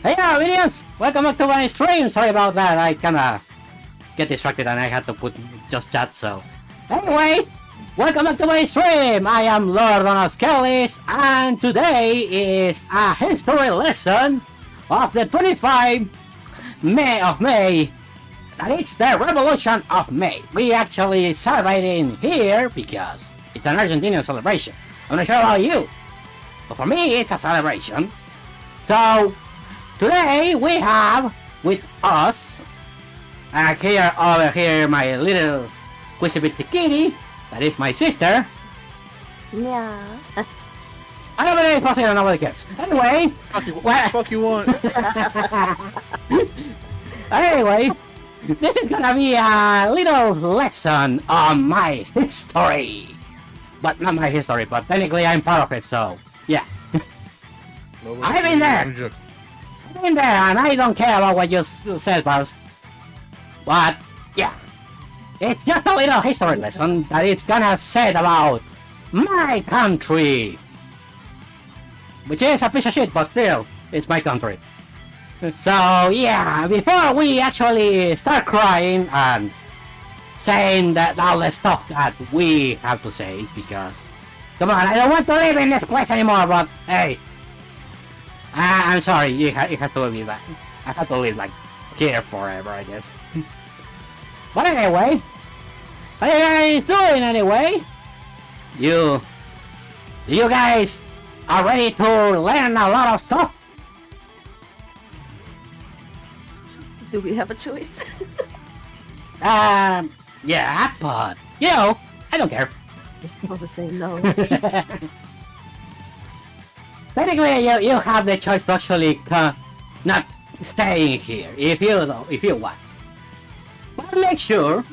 Hey minions! Welcome back to my stream! Sorry about that, I kinda get distracted and I had to put just chat, so... Anyway, welcome back to my stream! I am Lord Donaskelis, and today is a history lesson of the 25 May of May. And it's the Revolution of May. We actually celebrating here because it's an Argentinian celebration. I'm not sure about you, but for me it's a celebration. So, today we have with us, over here my little Quisibitsi kitty, that is my sister. Yeah. I don't really possibly don't know what it gets. Anyway, fuck you want? Anyway, this is gonna be a little lesson on my history. But not my history, but technically I'm part of it, so yeah. I've been there! I've been there, and I don't care about what you said, pals. But, yeah. It's just a little history lesson that it's gonna say about my country. Which is a piece of shit, but still, it's my country. So, yeah, before we actually start crying and saying that all the stuff that we have to say, because, come on, I don't want to live in this place anymore, but, hey, I'm sorry, it has to be that. I have to live, like, here forever, I guess. But anyway, what are you guys doing anyway? You guys are ready to learn a lot of stuff? Do we have a choice? Yeah, but, you know, I don't care. You're supposed to say no. Technically, you have the choice to actually not stay here if you want. But make sure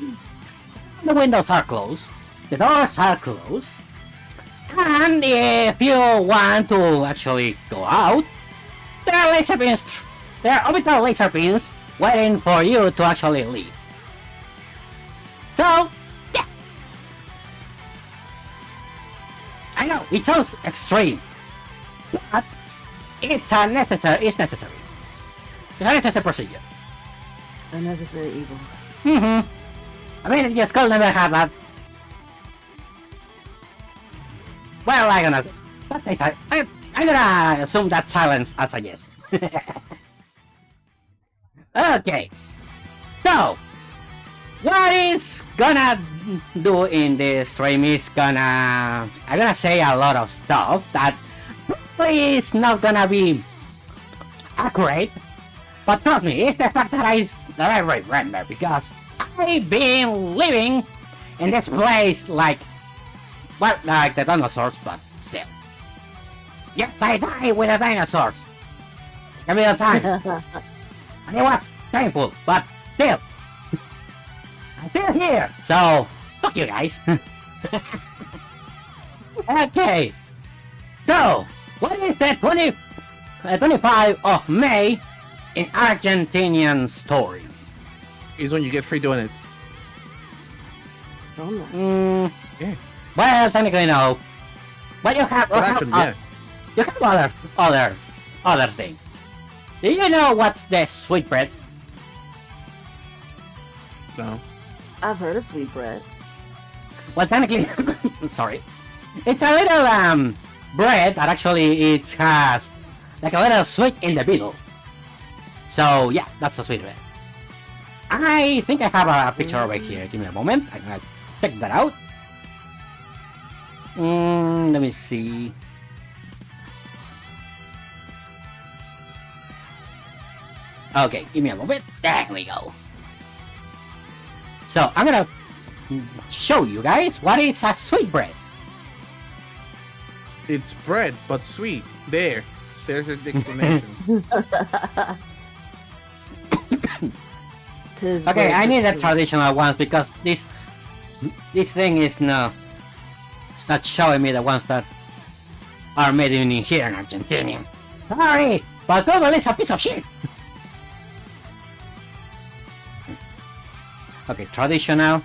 the windows are closed, the doors are closed, and if you want to actually go out, there are laser beams, there are orbital laser beams waiting for you to actually leave. So, yeah. I know, it sounds extreme, but it's necessary. It's a necessary procedure. Unnecessary evil. I mean, your skull never had that. Well, I'm gonna assume that silence as a yes. Okay. So, what is gonna do in this stream is I'm gonna say a lot of stuff that probably is not gonna be accurate, but trust me, it's the fact that I remember, because I've been living in this place like the dinosaurs, but still. Yes, I died with the dinosaurs a million times, and it was painful, but still. I'm still here, so fuck you guys. Okay, so what is the 25 of May in Argentinian story? Is when you get free donuts. Oh no. Yeah. Well, technically no, but you have Yes. you have other thing. Do you know what's the sweetbread? No. I've heard of sweetbread. Well, technically, sorry, it's a little bread that actually it has like a little sweet in the middle. So yeah, that's a sweetbread. I think I have a picture over here. Give me a moment. I'm gonna check that out. Let me see. Okay, give me a moment. There we go. So I'm gonna show you guys what is a sweetbread. It's bread, but sweet. There's the explanation. Okay, I need the traditional ones because this thing is it's not showing me the ones that are made in here in Argentina. Sorry, but Google is a piece of shit. Okay, traditional.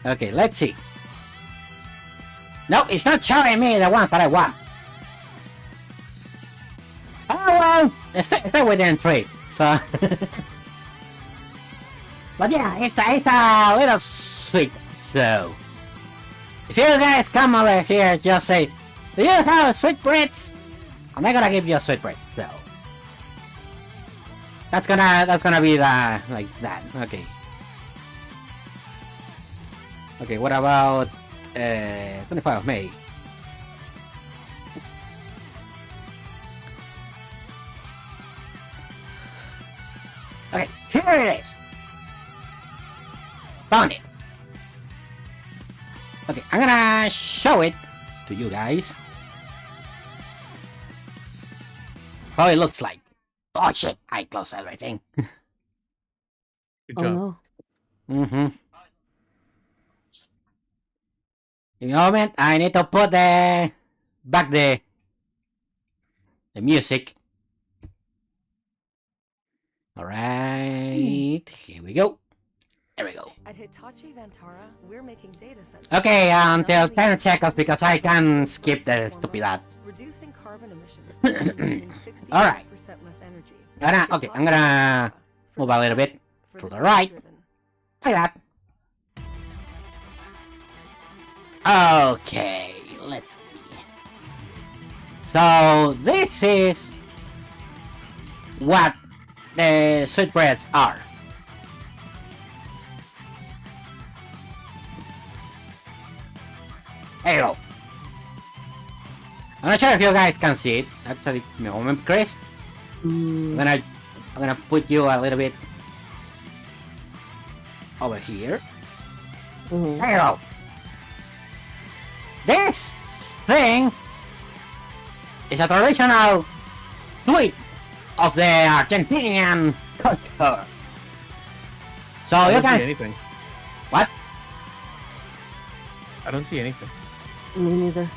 Okay, let's see. No, it's not showing me the ones that I want. Oh well, stay within 3. So, but yeah, it's a little sweet. So, if you guys come over here, just say, "Do you have sweetbreads?" And I'm gonna give you a sweetbread. So, that's gonna be the like that. Okay. Okay. What about 25 of May? Okay, here it is. Found it. Okay, I'm gonna show it to you guys. How it looks like. Oh shit, I closed everything. Good Oh job. no. Mm-hmm. In a moment, I need to put the music. Alright, here we go. There we go. At Hitachi Vantara, we're making data centers. Okay, until 10 seconds because I can skip the stupid ads. Reducing carbon emissions by consuming 60% Alright. less energy. Okay, I'm gonna move a little bit to the right. Like that. Okay, let's see. So this is what the sweetbreads are. There you go. I'm not sure if you guys can see it. Actually, give me a moment, Chris. I'm gonna put you a little bit over here. Mhm. There you go. This thing is a traditional sweet of the Argentinian culture. So I you don't see can anything. what? I don't see anything. Me neither.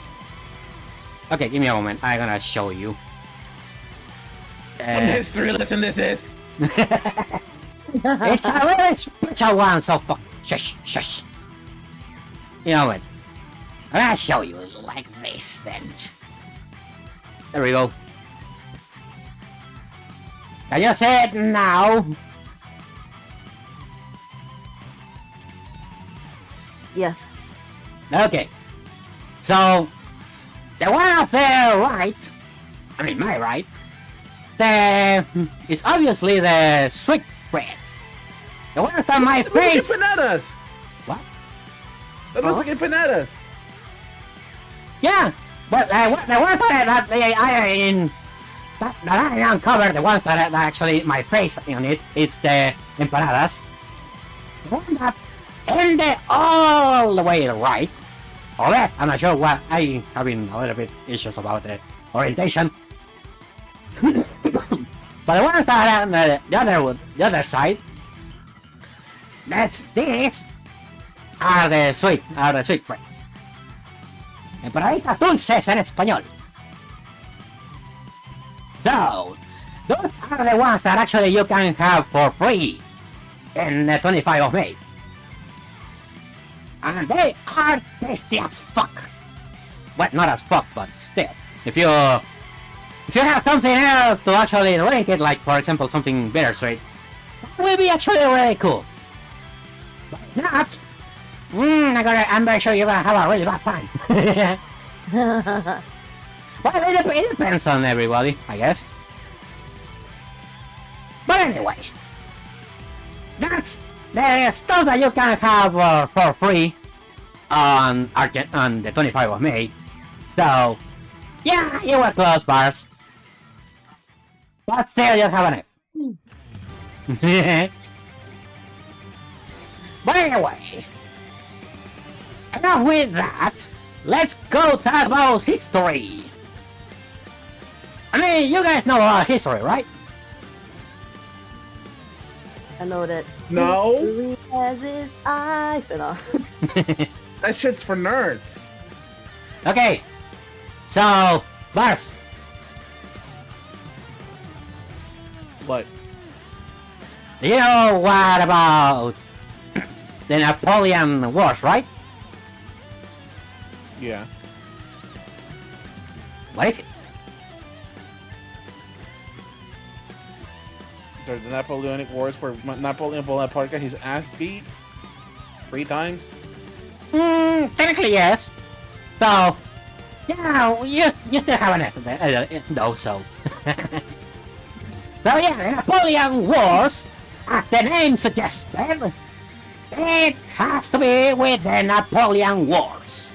Okay, give me a moment. I'm gonna show you. What history lesson this is? It's a very special one, so fuck. Shush, shush. You know what? I'm gonna show you like this then. There we go. Can you see it now? Yes. Okay. So, the one up there right, I mean my right, is obviously the sweetbreads. The one on my That looks like face. empanadas. What? That looks like empanadas. Yeah, but the ones that I uncovered, the ones that actually my face on it, it's the empanadas. The one that ended all the way right, or left. I'm not sure what. I having a little bit issues about the orientation. But the ones that on the other side, these are the sweetbreads. Empanaditas dulces en español. So, those are the ones that actually you can have for free in the 25 of May. And they are tasty as fuck. Well, not as fuck, but still. If you have something else to actually drink it, like for example something bittersweet, that will be actually really cool. But if not, I'm very sure you're gonna have a really bad time. Well, it depends on everybody, I guess. But anyway, that's the stuff that you can have for free on the 25 of May. So, yeah, you were close, bars. But still, you have an F. But anyway, enough with that. Let's go talk about history. I mean, you guys know about history, right? I know that. No. History has its eyes and all. That shit's for nerds. Okay, so, Bars, What? you know what about the Napoleon Wars, right? Yeah. What is it? The Napoleonic Wars where Napoleon Bonaparte got his ass beat 3 times. Technically yes. So, yeah, you still have an F though, so. So yeah, the Napoleon Wars, as the name suggested, it has to be with the Napoleon Wars.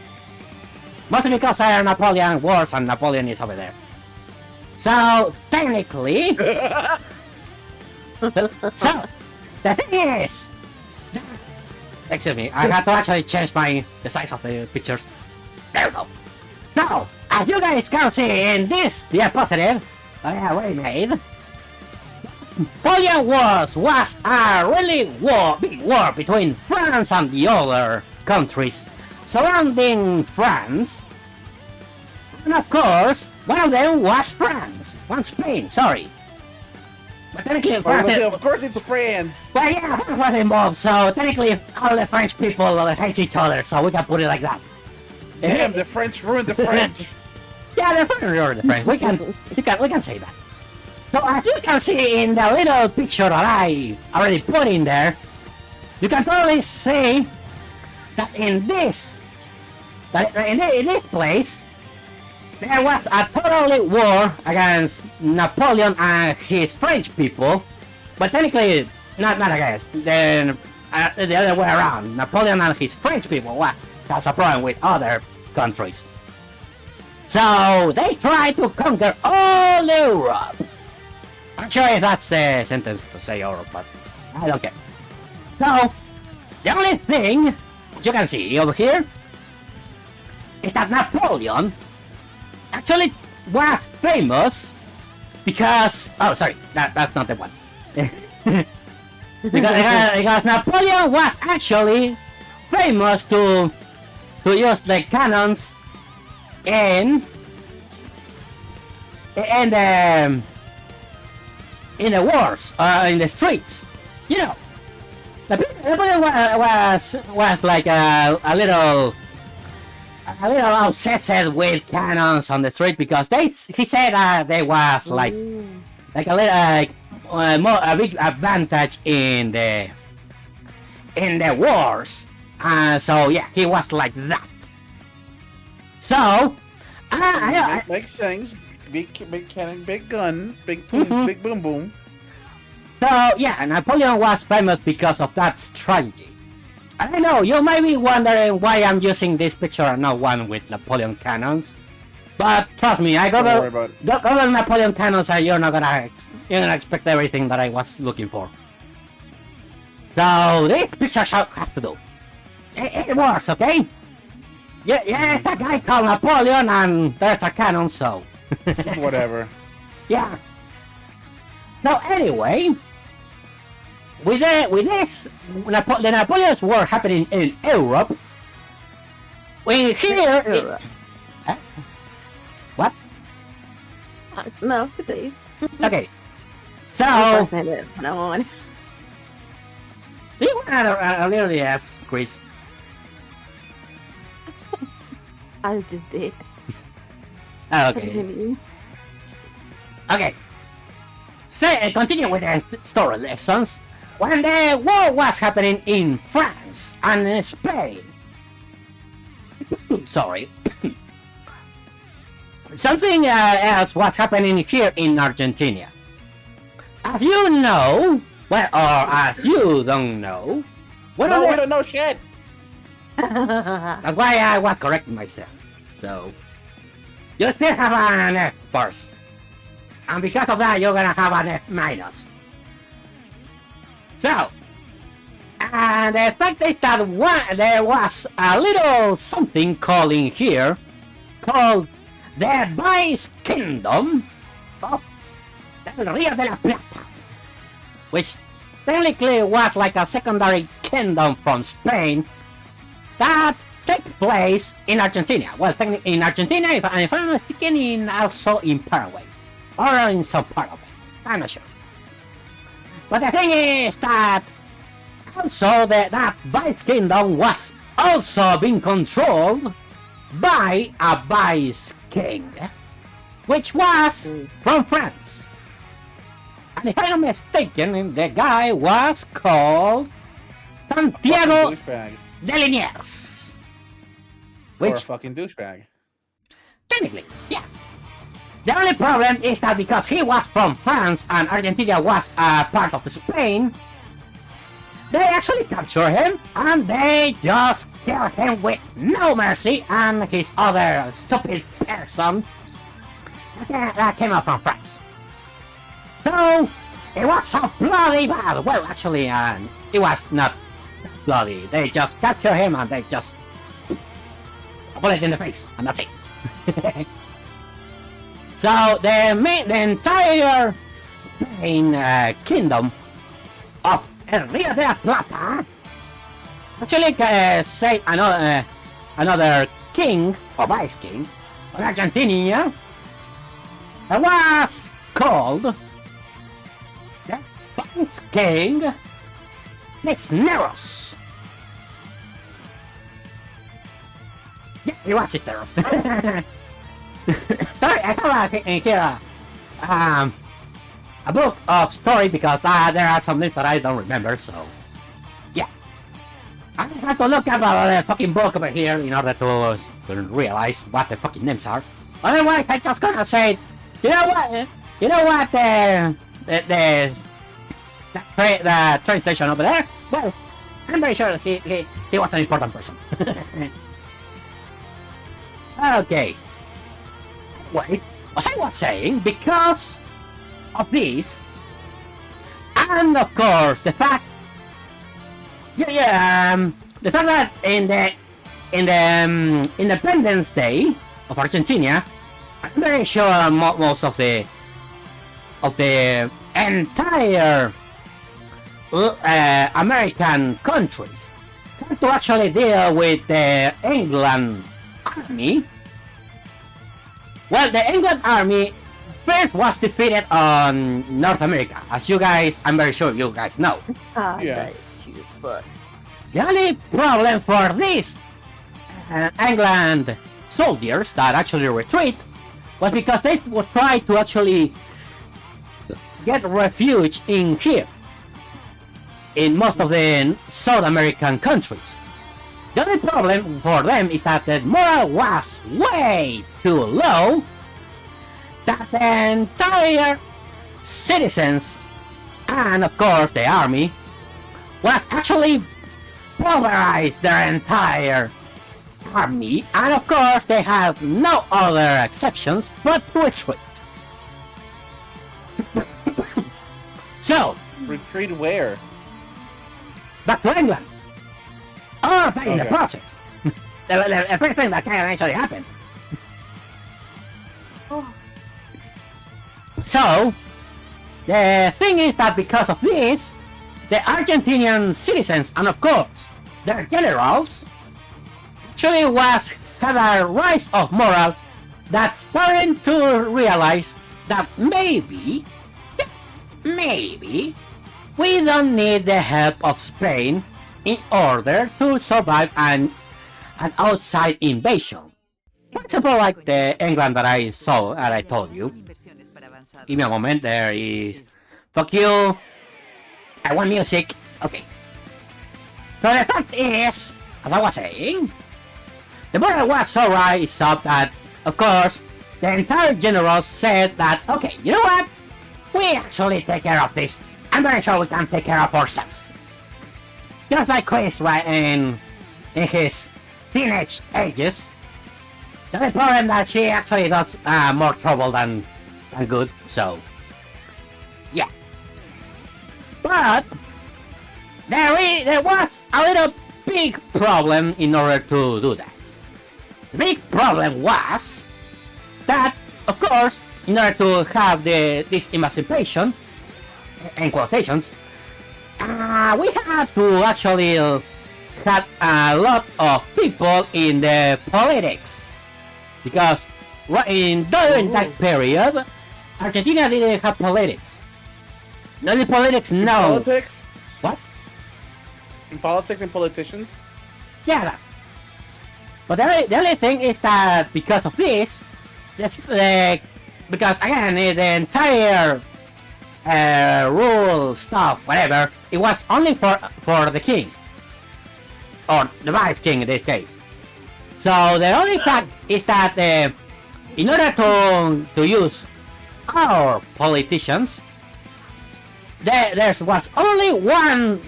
Mostly because there are Napoleon Wars and Napoleon is over there. So, technically... so, the thing is... Excuse me, I had to actually change the size of the pictures. There we go. Now, as you guys can see in this diapositive I have already made, Napoleon Wars was a really big war between France and the other countries surrounding France. And of course, one of them was Spain, sorry. But technically, Of course it's France! well, yeah, France was involved, so technically all the French people hate each other, so we can put it like that. Damn, the French ruined the French! Yeah, the French are the French. We can say that. So as you can see in the little picture that I already put in there, you can totally see that in this place, there was a total war against Napoleon and his French people, but technically not against. Then the other way around, Napoleon and his French people has a problem with other countries. So they tried to conquer all Europe. I'm sure if that's the sentence to say Europe, but I don't care. So, the only thing, as you can see over here, is that Napoleon actually was famous because... Oh, sorry, that's not the one. because Napoleon was actually famous to use the cannons in the wars, in the streets. You know, Napoleon was like a little obsessed with cannons on the street because he said they was like a little a big advantage in the wars. So yeah, he was like that. So Makes sense. Big cannon, big gun, big boom, big boom boom. So yeah, Napoleon was famous because of that strategy. I know you might be wondering why I'm using this picture and not one with Napoleon cannons, but trust me, I got the Napoleon cannons, and you're gonna expect everything that I was looking for. So this picture has to do. It works, okay? Yeah, it's a guy called Napoleon, and there's a cannon, so. Whatever. Yeah. Now anyway, with this, the Napoleon's War happening in Europe, we here. What? No, please. Okay. So I'm saying it from now on. do you want a little yes, Chris? I just did. Okay. Continue. Okay. So continue with the story lessons. When the war was happening in France and in Spain. Sorry. Something else was happening here in Argentina. As you know, well, or as you don't know, We don't know shit. that's why I was correcting myself. So, you still have an F first. And because of that, you're gonna have an F minus. So, and the fact is that there was a little something calling here, called the Vice Kingdom of Del Rio de la Plata, which technically was like a secondary kingdom from Spain that took place in Argentina. Well, technically in Argentina, if I'm not mistaken, also in Paraguay, or in some part of it. I'm not sure. But the thing is that also that Vice Kingdom was also being controlled by a Vice King which was from France. And if I'm not mistaken, the guy was called Santiago Douchebag. de Liniers. Or a Which, fucking douchebag. technically, yeah. The only problem is that because he was from France and Argentina was a part of Spain, they actually captured him and they just killed him with no mercy, and his other stupid person that came out from France. So, it was so bloody bad. Well, actually, it was not bloody. They just captured him and they just put it in the face, and that's it. So, the entire Spain kingdom of El Rio de la Plata actually say another king or vice king of Argentina that was called the Vice King Cisneros. Yeah, he was Cisneros. Sorry, I have in here a book of story because there are some names that I don't remember, so yeah. I have to look up the fucking book over here in order to realize what the fucking names are. Otherwise, I just gonna say, you know what? The train station over there? Well, I'm very sure he was an important person. Okay. Wait, as I was saying, because of this, and of course the fact, the fact that in the Independence Day of Argentina, I'm very sure most of the entire American countries had to actually deal with the England army. Well, the England army first was defeated on North America, as you guys, I'm very sure you guys know. Yeah. That is cute, but The only problem for these England soldiers that actually retreat was because they would try to actually get refuge in here, in most of the South American countries. The only problem for them is that the morale was way too low, that the entire citizens and of course the army was actually pulverized their entire army, and of course they have no other exceptions but retreat. So, Retreat where? back to England. Or back in the Okay. process. the first thing that can actually happen. So, the thing is that because of this, the Argentinian citizens and of course their generals actually had a rise of morale that starting to realize that maybe we don't need the help of Spain in order to survive an outside invasion. For example, like the England that I saw and I told you. Give me a moment, there is... Fuck you! I want music! Okay. So the fact is, as I was saying, the morale was so rise up that, of course, the entire general said that, okay, you know what? We actually take care of this. I'm very sure we can take care of ourselves. Just like Chris, right, in his teenage ages. The only problem that she actually does more trouble than good, so yeah. But there was a little big problem in order to do that. The big problem was that, of course, in order to have this emancipation, in quotations, we had to actually have a lot of people in the politics, because during that period, Argentina didn't have politics. Not the politics, no. Politics? What? In politics and politicians? Yeah, that. But the only thing is that because of this, the because again, the entire rule stuff, whatever, it was only for the king, or the vice king in this case. So the only fact is that in order to use our politicians, there was only one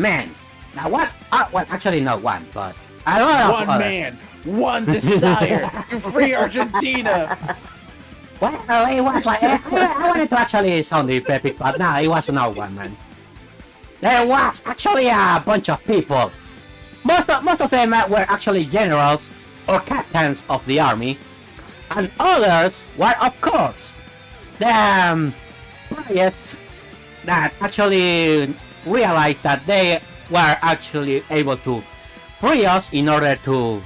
man. Now what? Well, actually not one, but a lot of One other. man, one desire to free Argentina. Well, it was like I wanted to actually sound epic, but no, it was not one man. There was actually a bunch of people. Most of them were actually generals or captains of the army, and others were, of course, the priests that actually realized that they were actually able to free us in order to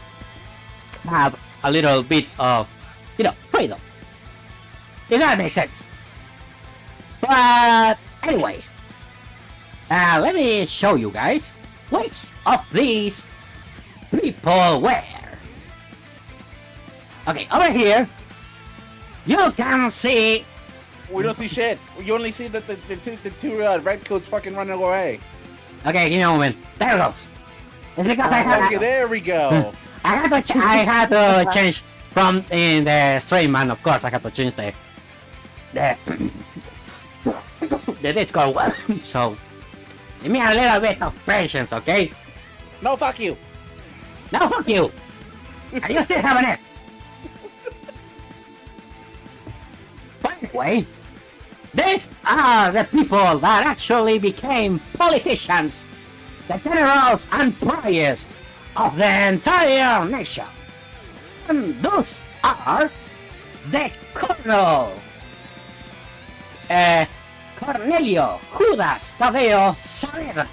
have a little bit of, freedom. If that makes sense. But anyway, let me show you guys which of these people were. Okay, over here, you can see. We don't see shit. You only see the two redcoats fucking running away. Okay, give me a moment. There it goes. It's because I Okay, there we go. had to change from in the stream, and of course I had to change the Discord one. So give me a little bit of patience, okay? No, fuck you. No, fuck you. I still have an F. By the way, these are the people that actually became politicians, the generals and priests of the entire nation. And those are the Colonel Cornelio Judas Tadeo Saavedra,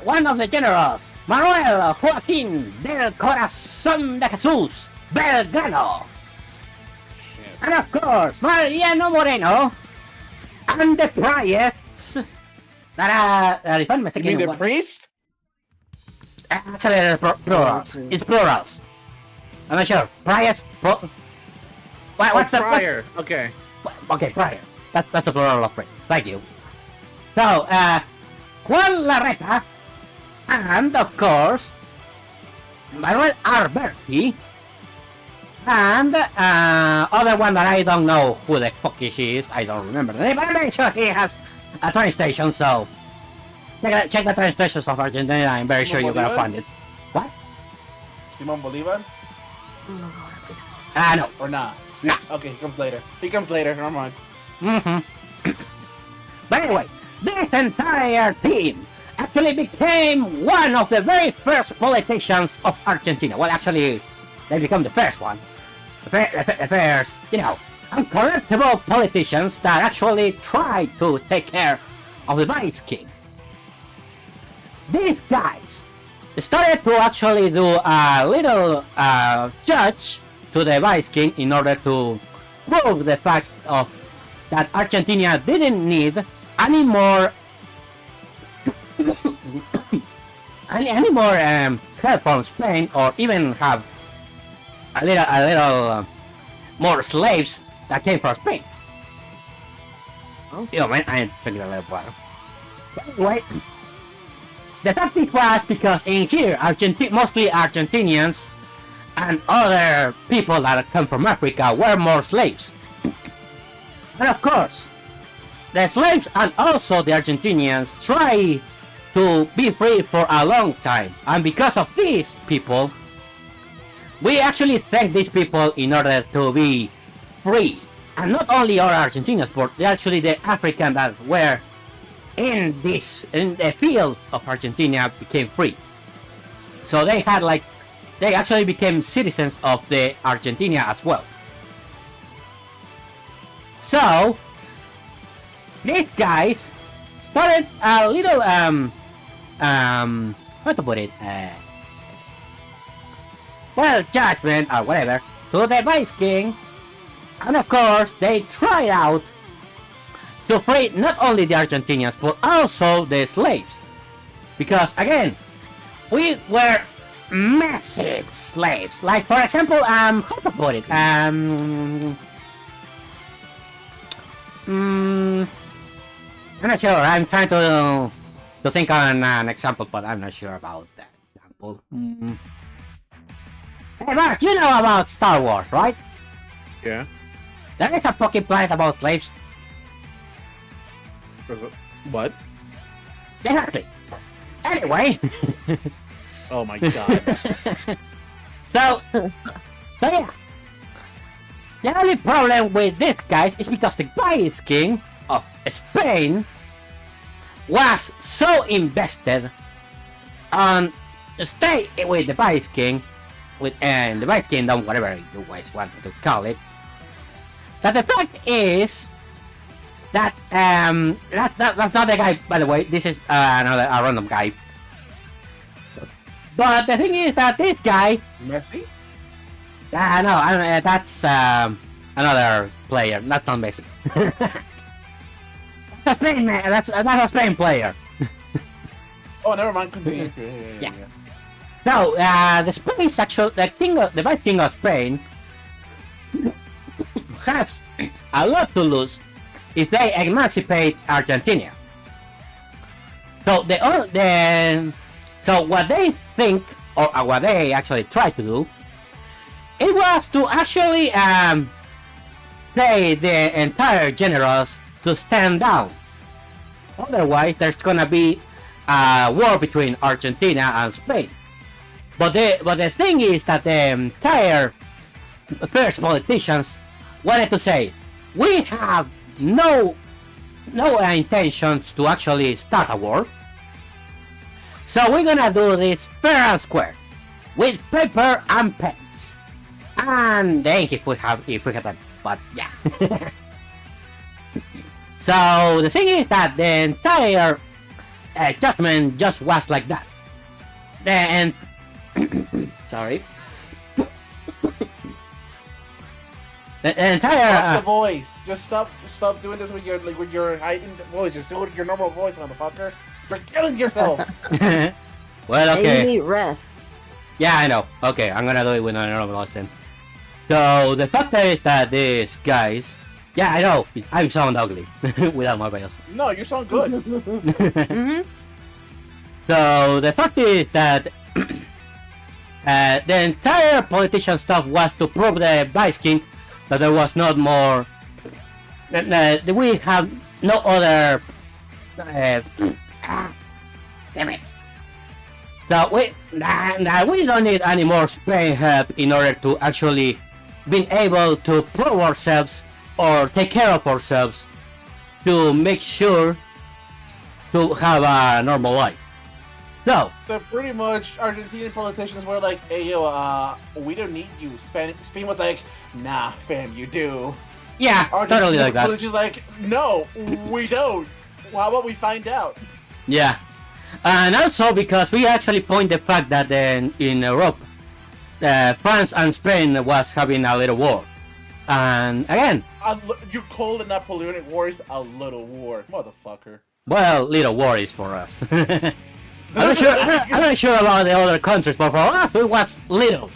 one of the generals, Manuel Joaquín del Corazón de Jesús Belgrano, and of course Mariano Moreno, and the priests that are, if I'm You mistaken, mean the priest? actually they're plurals. It's plurals. I'm not sure. Priests. What's the prior? Okay. Okay, prior. That's the plural of priest. Thank you. So, Juan Larreta, and of course, Manuel Alberti, and other one that I don't know who the fuck he is. I don't remember the name, but I'm pretty sure he has a train station. So, check the train stations of Argentina. I'm very sure you're gonna Bolivar? find it. What? Simon Bolivar? No. Or not? Nah. Okay, he comes later. He comes later. Never mind. But anyway, this entire team actually became one of the very first politicians of Argentina. Well, actually, they become the first one. The first, uncorruptible politicians that actually tried to take care of the Vice King. These guys started to actually do a little judge to the Vice King in order to prove the facts of that Argentina didn't need any more help from Spain, or even have a little more slaves that came from Spain. Man, I'm drinking a little water. Anyway, the tactic was because in here, mostly Argentinians and other people that come from Africa were more slaves. And of course, the slaves and also the Argentinians try to be free for a long time. And because of these people, we actually thank these people in order to be free. And not only our Argentinians, but actually the Africans that were in the fields of Argentina became free. So they actually became citizens of the Argentina as well. So these guys started a little how to put it, judgment or whatever to the Vice King, and of course they tried out to free not only the Argentinians but also the slaves, because again we were massive slaves. Like, for example, how to put it? I'm not sure. I'm trying to think on an example, but I'm not sure about that example. Hey, Mars, you know about Star Wars, right? Yeah. There is a fucking planet about slaves. What? Exactly. Anyway. Oh my god. So yeah. The only problem with this, guys, is because the Vice King of Spain was so invested on stay with the Vice King, with the Vice Kingdom, whatever you guys want to call it, that the fact is that that's not the guy, by the way. This is a random guy. But the thing is that this guy, Messi? no, I don't, that's another player. That's not Messi. That's a Spain man. That's a Spain player. Oh, never mind. Continue. Yeah. So the Spain's actual the Vice King of Spain has a lot to lose if they emancipate Argentina. So so what they think, or what they actually try to do, it was to actually say the entire generals to stand down. Otherwise, there's gonna be a war between Argentina and Spain. But the thing is that the entire first politicians wanted to say, we have no intentions to actually start a war. So we're gonna do this fair and square, with paper and pens, and the ink if we have them. But yeah. So the thing is that the entire judgment just was like that. Sorry. The entire Stop the voice. Just stop doing this with your heightened voice. Just do it with your normal voice, motherfucker. You're killing yourself. well, okay. You need rest. Yeah, I know. Okay, I'm gonna do it with a normal voice then. So the fact is that these guys, yeah, I know, I sound ugly without my veils. No, you sound good. Mm-hmm. So the fact is that the entire politician stuff was to prove the Vice King that there was not more. We have no other. Damn it. So we don't need any more Spain help in order to actually being able to prove ourselves or take care of ourselves to make sure to have a normal life. So pretty much Argentinian politicians were like, hey yo, we don't need you. Spain was like, nah fam, you do. yeah, totally like that. Politicians like, no, we don't. Well, how about we find out? Yeah, and also because we actually point the fact that in Europe, France and Spain was having a little war, and again, you call the Napoleonic Wars a little war, motherfucker. well, little war is for us. I'm not sure about the other countries, but for us it was little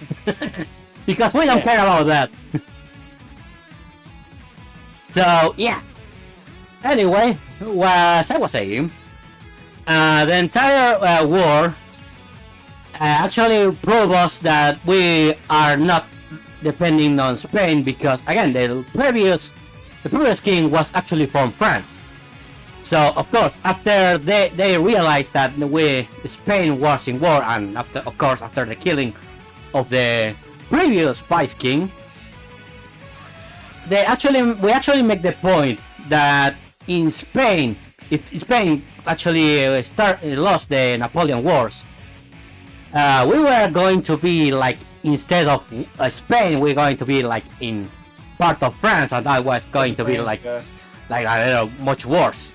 because we don't care about that. So yeah. Anyway, as I was saying, the entire war actually proved us that we are not depending on Spain because again the previous king was actually from France. So of course after they realized that Spain was in war, and after the killing of the previous Vice King, we actually make the point that in Spain, if Spain actually lost the Napoleon Wars, we were going to be like, instead of Spain, we're going to be like in part of France, and that was going to be like a little much worse.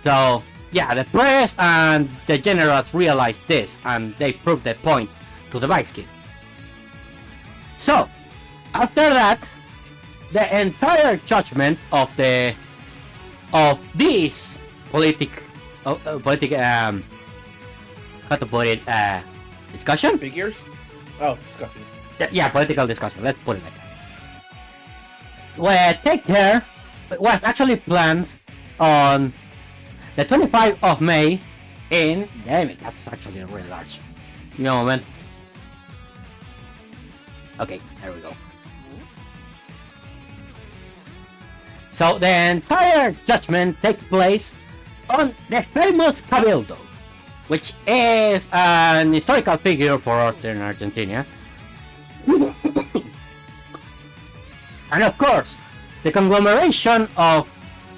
So yeah, the press and the generals realized this, and they proved the point to the Vice King. So after that, the entire judgment of this how to put it, discussion. Figures? Oh, discussion. Yeah, political discussion. Let's put it like that. Well, Take Care was actually planned on the 25th of May in. Damn it, that's actually really large. Give me a moment. Okay, there we go. So the entire judgment takes place on the famous Cabildo, which is an historical figure for us in Argentina. And of course, the conglomeration of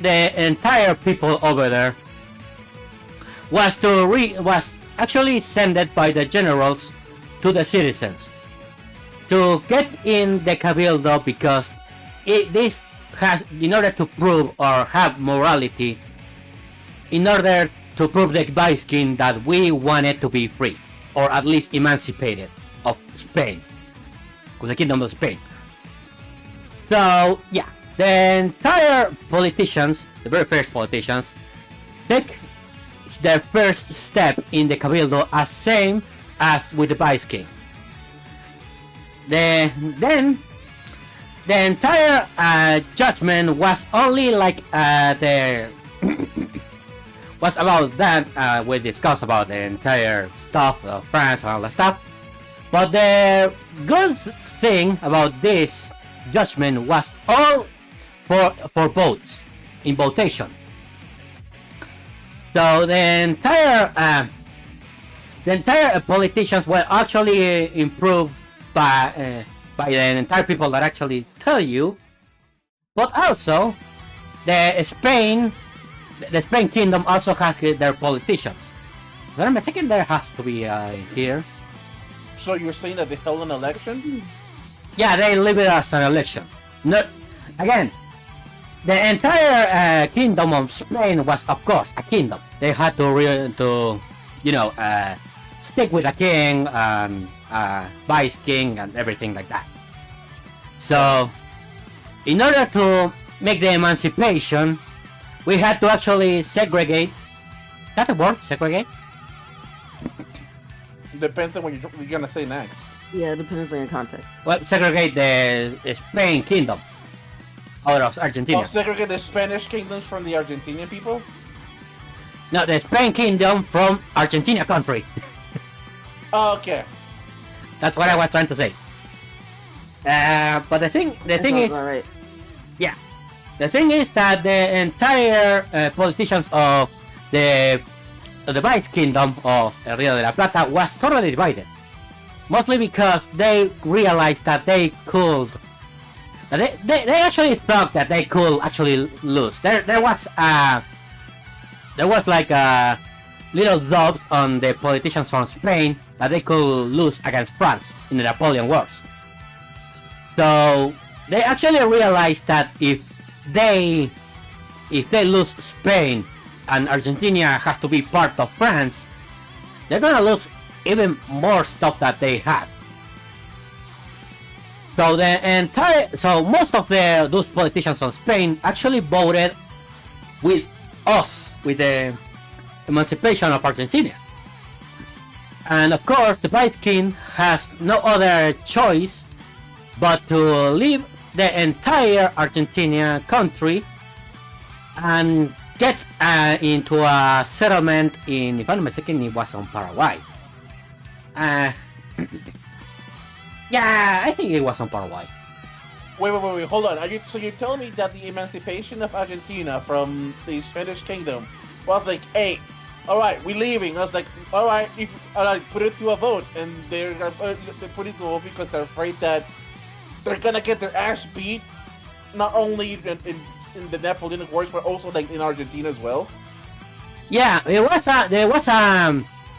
the entire people over there was actually sent by the generals to the citizens to get in the Cabildo, because this has, in order to prove or have morality, in order to prove the Vice-King that we wanted to be free, or at least emancipated of Spain, of the Kingdom of Spain. So yeah, the entire politicians, the very first politicians, take their first step in the Cabildo as same as with the Vice-King. Then the entire judgment was only like the was about that. We discussed about the entire stuff of France and all that stuff. But the good thing about this judgment was all for votes in votation. So the entire politicians were actually improved by the entire people that actually tell you, but also the Spain Kingdom also has their politicians. If I'm mistaken, there has to be here. So you're saying that they held an election? Yeah, they leave it as an election. No, again, the entire Kingdom of Spain was, of course, a kingdom. They had to stick with a king and vice king and everything like that. So, in order to make the emancipation, we had to actually segregate. Is that a word? Segregate? Depends on what you're gonna say next. Yeah, it depends on your context. Well, segregate the Spain Kingdom out of Argentina. Oh, segregate the Spanish kingdoms from the Argentinian people? No, the Spain Kingdom from Argentina country. Oh, okay. That's what I was trying to say. But the thing is, right. yeah, the thing is that the entire politicians of the Vice Kingdom of Rio de la Plata was totally divided, mostly because they realized that they could. They actually thought that they could actually lose. There was like a little doubt on the politicians from Spain that they could lose against France in the Napoleon Wars. So they actually realized that if they lose Spain and Argentina has to be part of France, they're gonna lose even more stuff that they had. So most of those politicians from Spain actually voted with us, with the emancipation of Argentina. And of course, the Vice King has no other choice but to leave the entire Argentina country and get into a settlement in, if I'm not mistaken, it was on Paraguay. Yeah, I think it was on Paraguay. Wait, hold on. So you're telling me that the emancipation of Argentina from the Spanish kingdom was like, hey, alright, we're leaving. I was like, alright, put it to a vote. And they put it to a vote because they're afraid that they're gonna get their ass beat, not only in the Napoleonic Wars, but also like in Argentina as well. Yeah, there was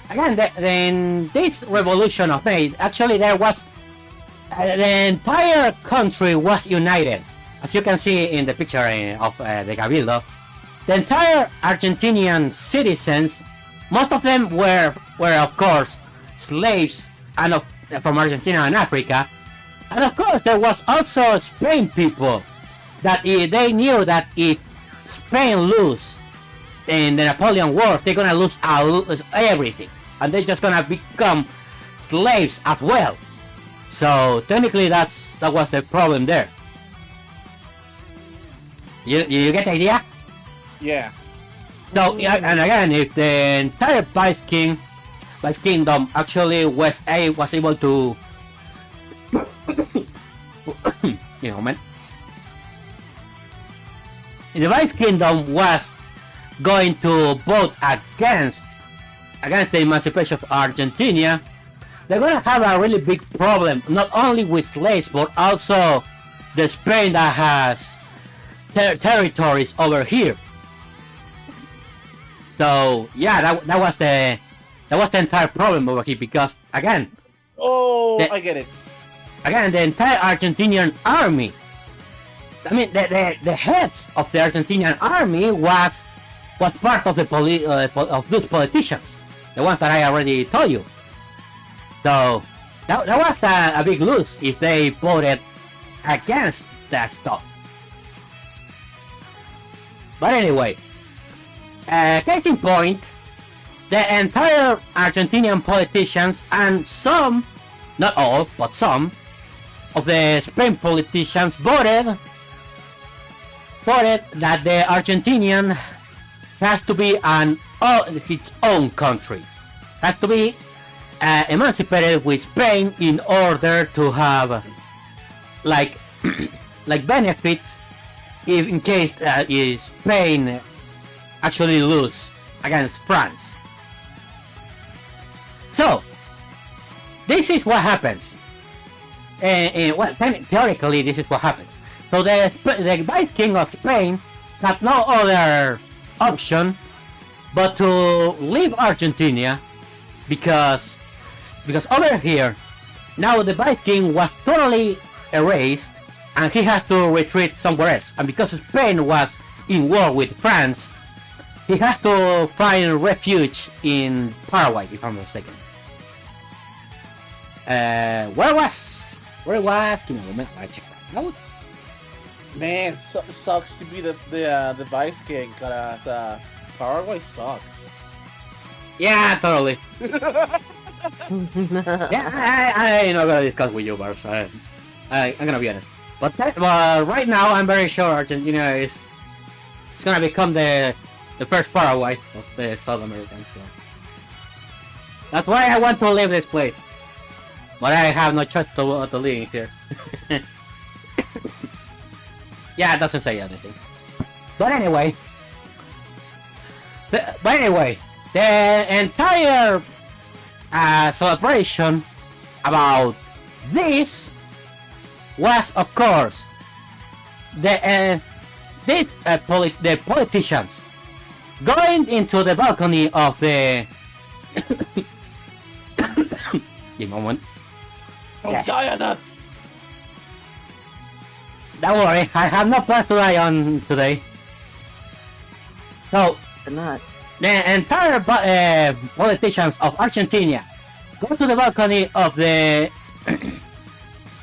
again, in this revolution of May, actually there was the entire country was united, as you can see in the picture of the Cabildo. The entire Argentinian citizens, most of them were of course slaves and from Argentina and Africa, and of course there was also Spain people that they knew that if Spain lose in the Napoleon Wars, they're gonna lose everything, and they're just gonna become slaves as well. So technically that was the problem there. You get the idea? Yeah. So yeah, and again, if the entire Vice Kingdom actually was able to you know, man. If the Vice Kingdom was going to vote against the emancipation of Argentina, they're gonna have a really big problem, not only with slaves, but also the Spain that has territories over here. So yeah, that was the entire problem over here, because again, Oh, I get it. again, the entire Argentinian army, I mean, the heads of the Argentinian army was part of the of those politicians, the ones that I already told you. So that was a big lose if they voted against that stuff. But anyway, case in point, the entire Argentinian politicians and some, not all, but some of the Spain politicians voted that the Argentinian has to be its own country, has to be emancipated with Spain in order to have like benefits in case Spain actually lose against France. So this is what happens. Well, theoretically, this is what happens. So the Vice King of Spain had no other option but to leave Argentina, because over here now the Vice King was totally erased and he has to retreat somewhere else, and because Spain was in war with France, he has to find refuge in Paraguay, if I'm not mistaken. Where was? Give me a moment, I check that out. Man, sucks to be the Vice King, cause Paraguay sucks. Yeah, totally. Yeah, I'm not gonna discuss with you, Bars. I'm gonna be honest. But right now, I'm very sure Argentina is gonna become the first Paraguay of the South Americans. So that's why I want to leave this place. But I have no choice to leave here. Yeah, it doesn't say anything. But anyway, the entire celebration about this was, of course, the politicians going into the balcony of the. Give me a moment. Don't Yeah. die on us! Don't worry, I have no plans to die on today. So, Or not. the entire politicians of Argentina go to the balcony of the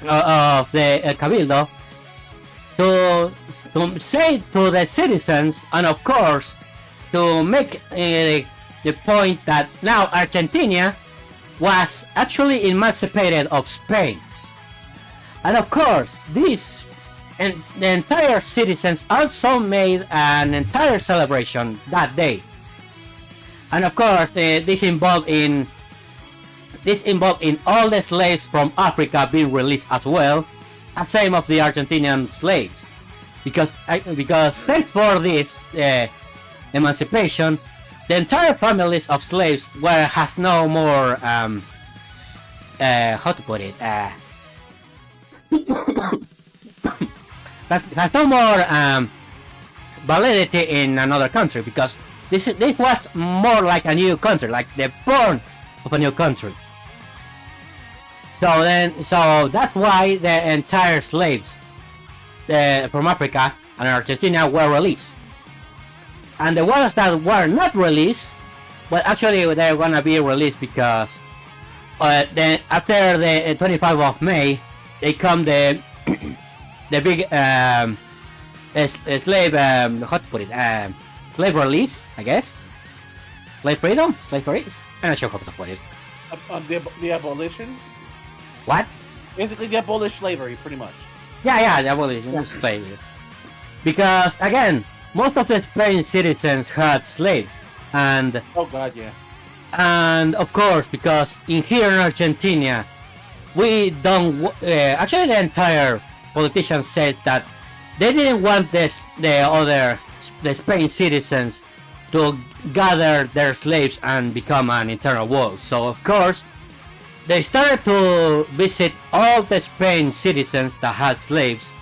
Cabildo to say to the citizens, and of course to make the point that now Argentina was actually emancipated of Spain. And of course this and the entire citizens also made an entire celebration that day. And of course this involved in all the slaves from Africa being released as well, as same of the Argentinian slaves, because thanks for this emancipation, the entire families of slaves has no more how to put it, has no more validity in another country, because this was more like a new country, like the born of a new country. So that's why the entire slaves from Africa and Argentina were released. And the ones that were not released, well, actually they're gonna be released because then after the 25th of May, they come the big slave how to put it, slave release, I guess. Slave freedom, slave release. I'm not sure how to put it. The abolition. What? Basically, they abolished slavery, pretty much. Yeah, the abolition of slavery. Because again, most of the Spanish citizens had slaves, and Oh God, yeah. of course, because here in Argentina, we don't. Actually, the entire politician said that they didn't want the Spanish citizens to gather their slaves and become an internal war. So of course, they started to visit all the Spanish citizens that had slaves,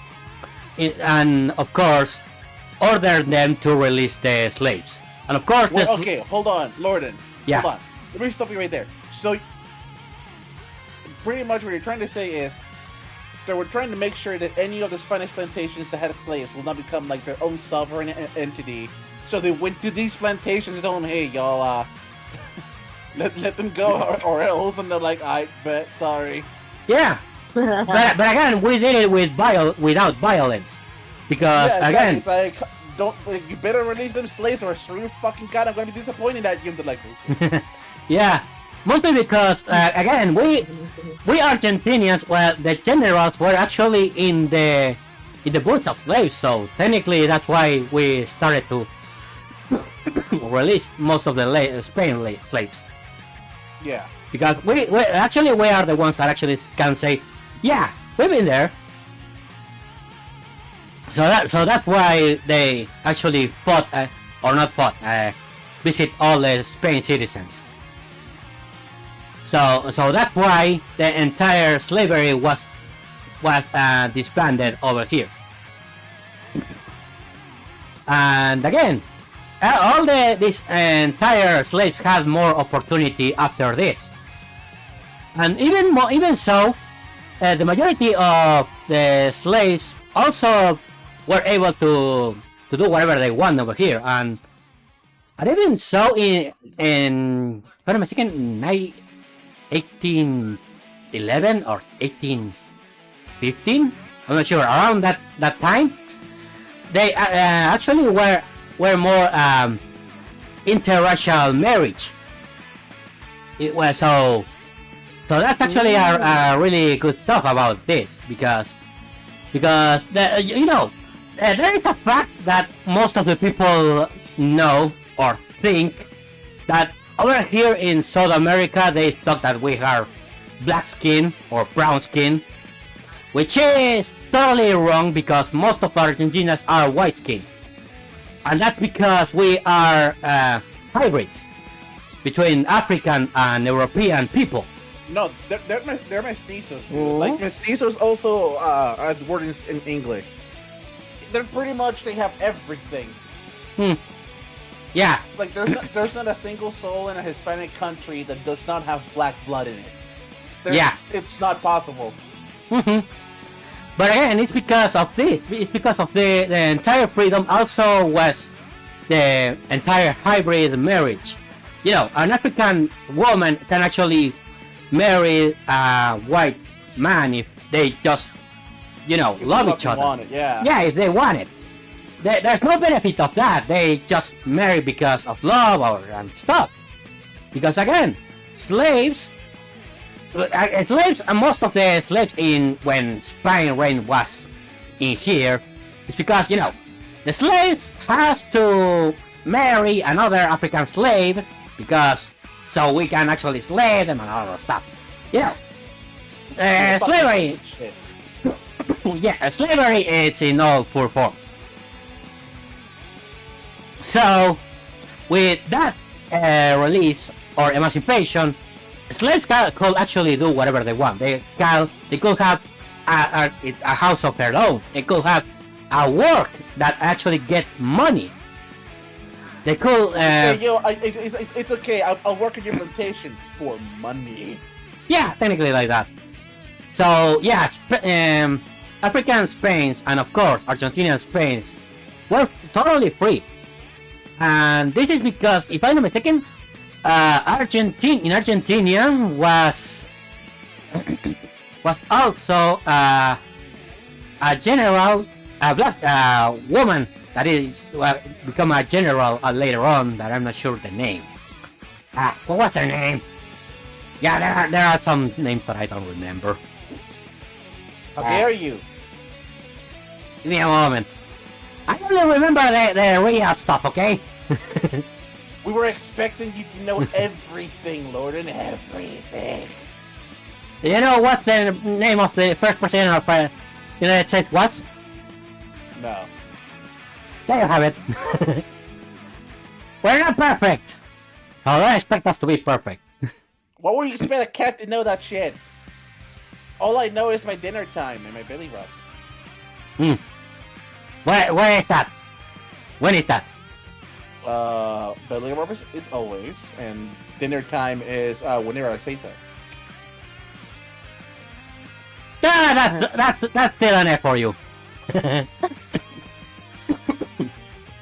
and of course, ordered them to release the slaves. And of course, Well, okay, hold on, Lorden. Yeah. Hold on. Let me stop you right there. So, pretty much what you're trying to say is they were trying to make sure that any of the Spanish plantations that had slaves will not become like their own sovereign entity. So they went to these plantations and told them, "Hey, y'all, let them go, or else." And they're like, "I bet, sorry." yeah. but again, we did it with without violence, because Yeah, again, it's like, don't like, you better release them slaves, or screw fucking God, I'm going to be disappointed at you. And they're like, "Okay." yeah, mostly because again, we Argentinians, well, the generals were actually in the boots of slaves, so technically that's why we started to release most of the Spain slaves, Yeah. because we are the ones that actually can say, yeah, we've been there. So that's why they actually fought, or not fought, visit all the Spain citizens. So that's why the entire slavery was disbanded over here. And again, all these entire slaves had more opportunity after this. And even so, the majority of the slaves also were able to do whatever they want over here. And even so, in if I'm not mistaken, 1811 or 1815, I'm not sure, around that time, they actually were more interracial marriage. It was so that's actually a really good stuff about this, because there is a fact that most of the people know or think that over here in South America they thought that we are black skin or brown skin, which is totally wrong, because most of Argentinians are white skin, and that's because we are hybrids between African and European people. No, they're mestizos. Like mestizos also are the word in English. They're pretty much, they have everything. Yeah. Like there's not a single soul in a Hispanic country that does not have black blood in it. Yeah. It's not possible. But again, it's because of this. It's because of the entire freedom. Also was the entire hybrid marriage. You know, an African woman can actually marry a white man if they just, love each other. Want it, yeah. Yeah, if they want it. There's no benefit of that. They just marry because of love and stuff. Because again, slaves, and most of the slaves when Spain reign was in here, is because, the slaves has to marry another African slave, because so we can actually slay them and all that stuff. Slavery. Yeah, slavery is in all pure form. So, with that release or emancipation, slaves could actually do whatever they want. They could have a house of their own. They could have a work that actually get money. They could. It's okay. I'll work at your plantation for money. Yeah, technically like that. So yeah, African Spains and of course Argentinian Spains were totally free, and this is because, if I'm not mistaken, Argentina was also a general, a black woman that is become a general later on, that I'm not sure the name. What was her name? Yeah, there are some names that I don't remember. How dare you? Give me a moment. I only remember the real stuff, okay? We were expecting you to know everything, Lord, and everything. You know what's the name of the first president of United States was? No. There you have it. We're not perfect. So don't expect us to be perfect. Why would you expect a cat to know that shit? All I know is my dinner time and my belly rubs. Where is that? When is that? Belly rubs is always, and dinner time is whenever I say so. Yeah, that's still an F for you.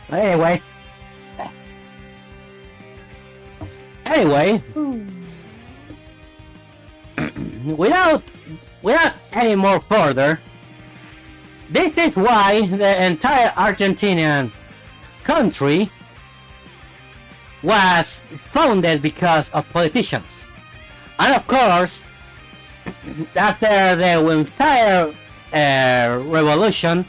Anyway. Without any more further, this is why the entire Argentinian country was founded because of politicians. And of course, after the entire revolution,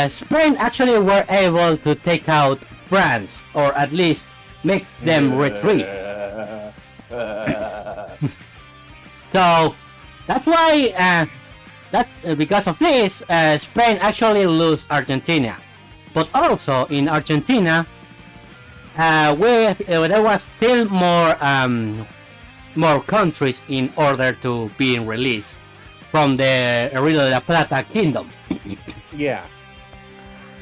Spain actually were able to take out France, or at least make them retreat. So that's why because of this, Spain actually lost Argentina. But also in Argentina, there was still more countries in order to be released from the Rio de la Plata kingdom. Yeah.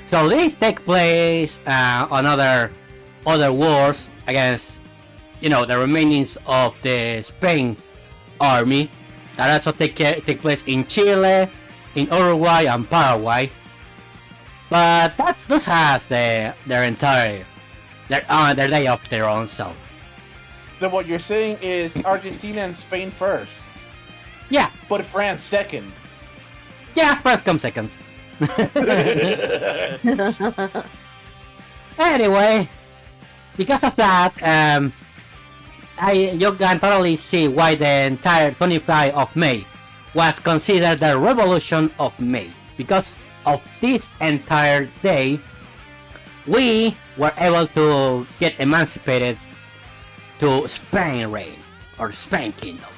So these take place on other wars against, the remainings of the Spain army that also take place in Chile, in Uruguay and Paraguay. But those has their day of their own. So what you're saying is Argentina and Spain first, yeah, but France second. Yeah, first come seconds. Anyway, because of that, you can totally see why the entire 25th of May was considered the Revolution of May. Because of this entire day, we were able to get emancipated to Spain reign, or Spain kingdom.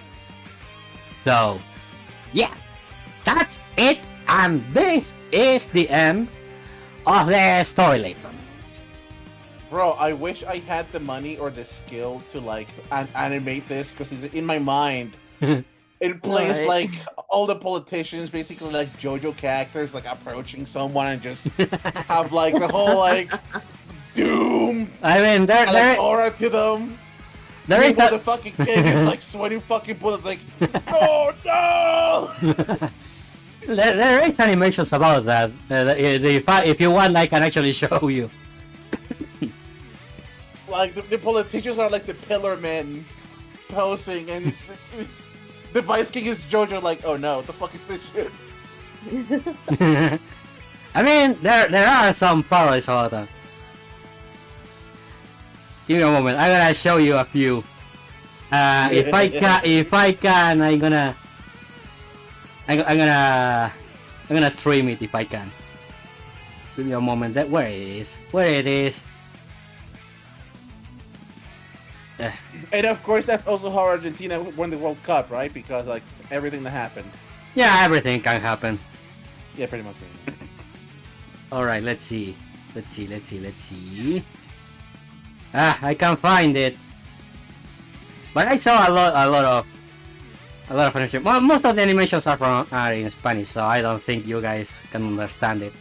So, yeah, that's it, and this is the end of the story lesson. Bro, I wish I had the money or the skill to animate this, because it's in my mind. It plays Right. like all the politicians, basically like JoJo characters, like approaching someone and just have like the whole like doom I mean, and like aura to them. there is Meanwhile, a, the fucking king is like sweating fucking bullets, like no. there is animations about that. If you want, I can actually show you. Like the politicians are like the pillar men posing, and the Vice King is JoJo. Like, oh no, what the fuck is this shit? I mean, there are some parallels about that. Give me a moment. I'm gonna show you a few. If I can, I'm gonna stream it if I can. Give me a moment. Where it is. And of course, that's also how Argentina won the World Cup, right? Because like everything that happened. Yeah, everything can happen. Yeah, pretty much. All right, let's see. I can't find it. But I saw a lot of animation. Well, most of the animations are in Spanish, so I don't think you guys can understand it.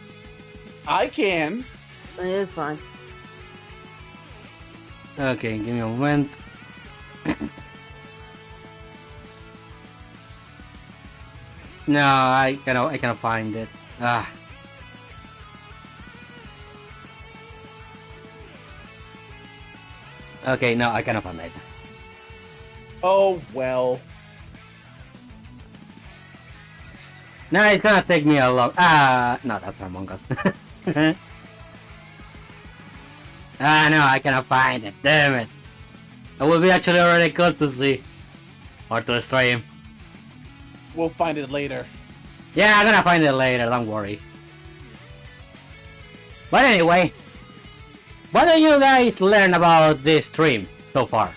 I can. It is fine. Okay, give me a moment. No, I cannot find it. Okay, no, I cannot find it. Oh well. No, it's gonna take me a long. No, that's Among Us. No, I cannot find it. Damn it. It would be actually really cool to see. or to the stream. We'll find it later. Yeah, I'm gonna find it later, don't worry. But anyway, what do you guys learn about this stream so far?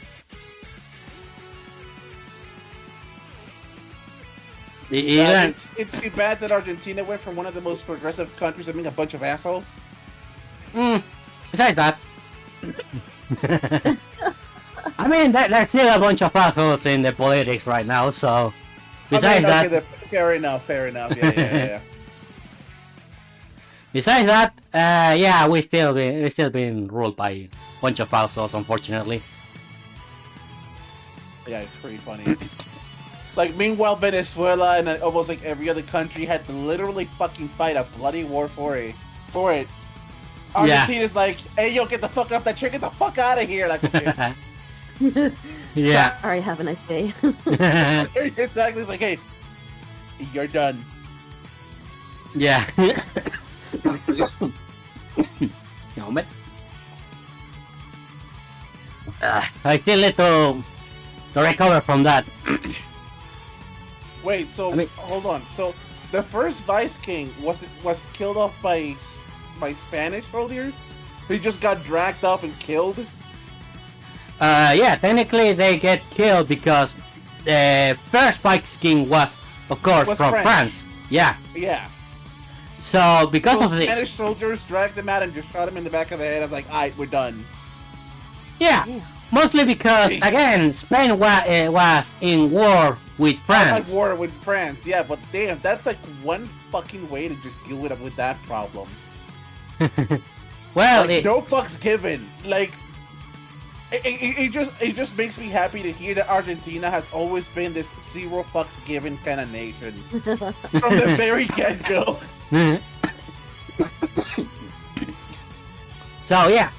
You learn... It's too bad that Argentina went from one of the most progressive countries to being a bunch of assholes. Besides that, I mean, there's still a bunch of assholes in the politics right now, so... Besides that... Fair enough, yeah. Besides that, yeah, we still been ruled by a bunch of assholes, unfortunately. Yeah, it's pretty funny. Like, meanwhile, Venezuela and almost like every other country had to literally fucking fight a bloody war for it. Argentina's like, hey, yo, get the fuck off that chair, get the fuck out of here. Like, okay. Yeah. Alright, have a nice day. Exactly, it's like, hey, you're done. Yeah. No, but I still need to recover from that. Wait, so I mean- hold on. So the first Vice King was killed off by Spanish soldiers? He just got dragged off and killed? Yeah, technically they get killed because the first Vice King was, of course, Was from French. France. Yeah. Yeah. So because So of this, Spanish soldiers dragged him out and just shot him in the back of the head. I was like, alright, we're done. yeah, mostly because again Spain was in war with France. At war with France, yeah, but damn, that's like one fucking way to just deal with that problem. Well, Like, no fucks given. Like, it just makes me happy to hear that Argentina has always been this zero fucks given kind of nation from the very get go. So yeah.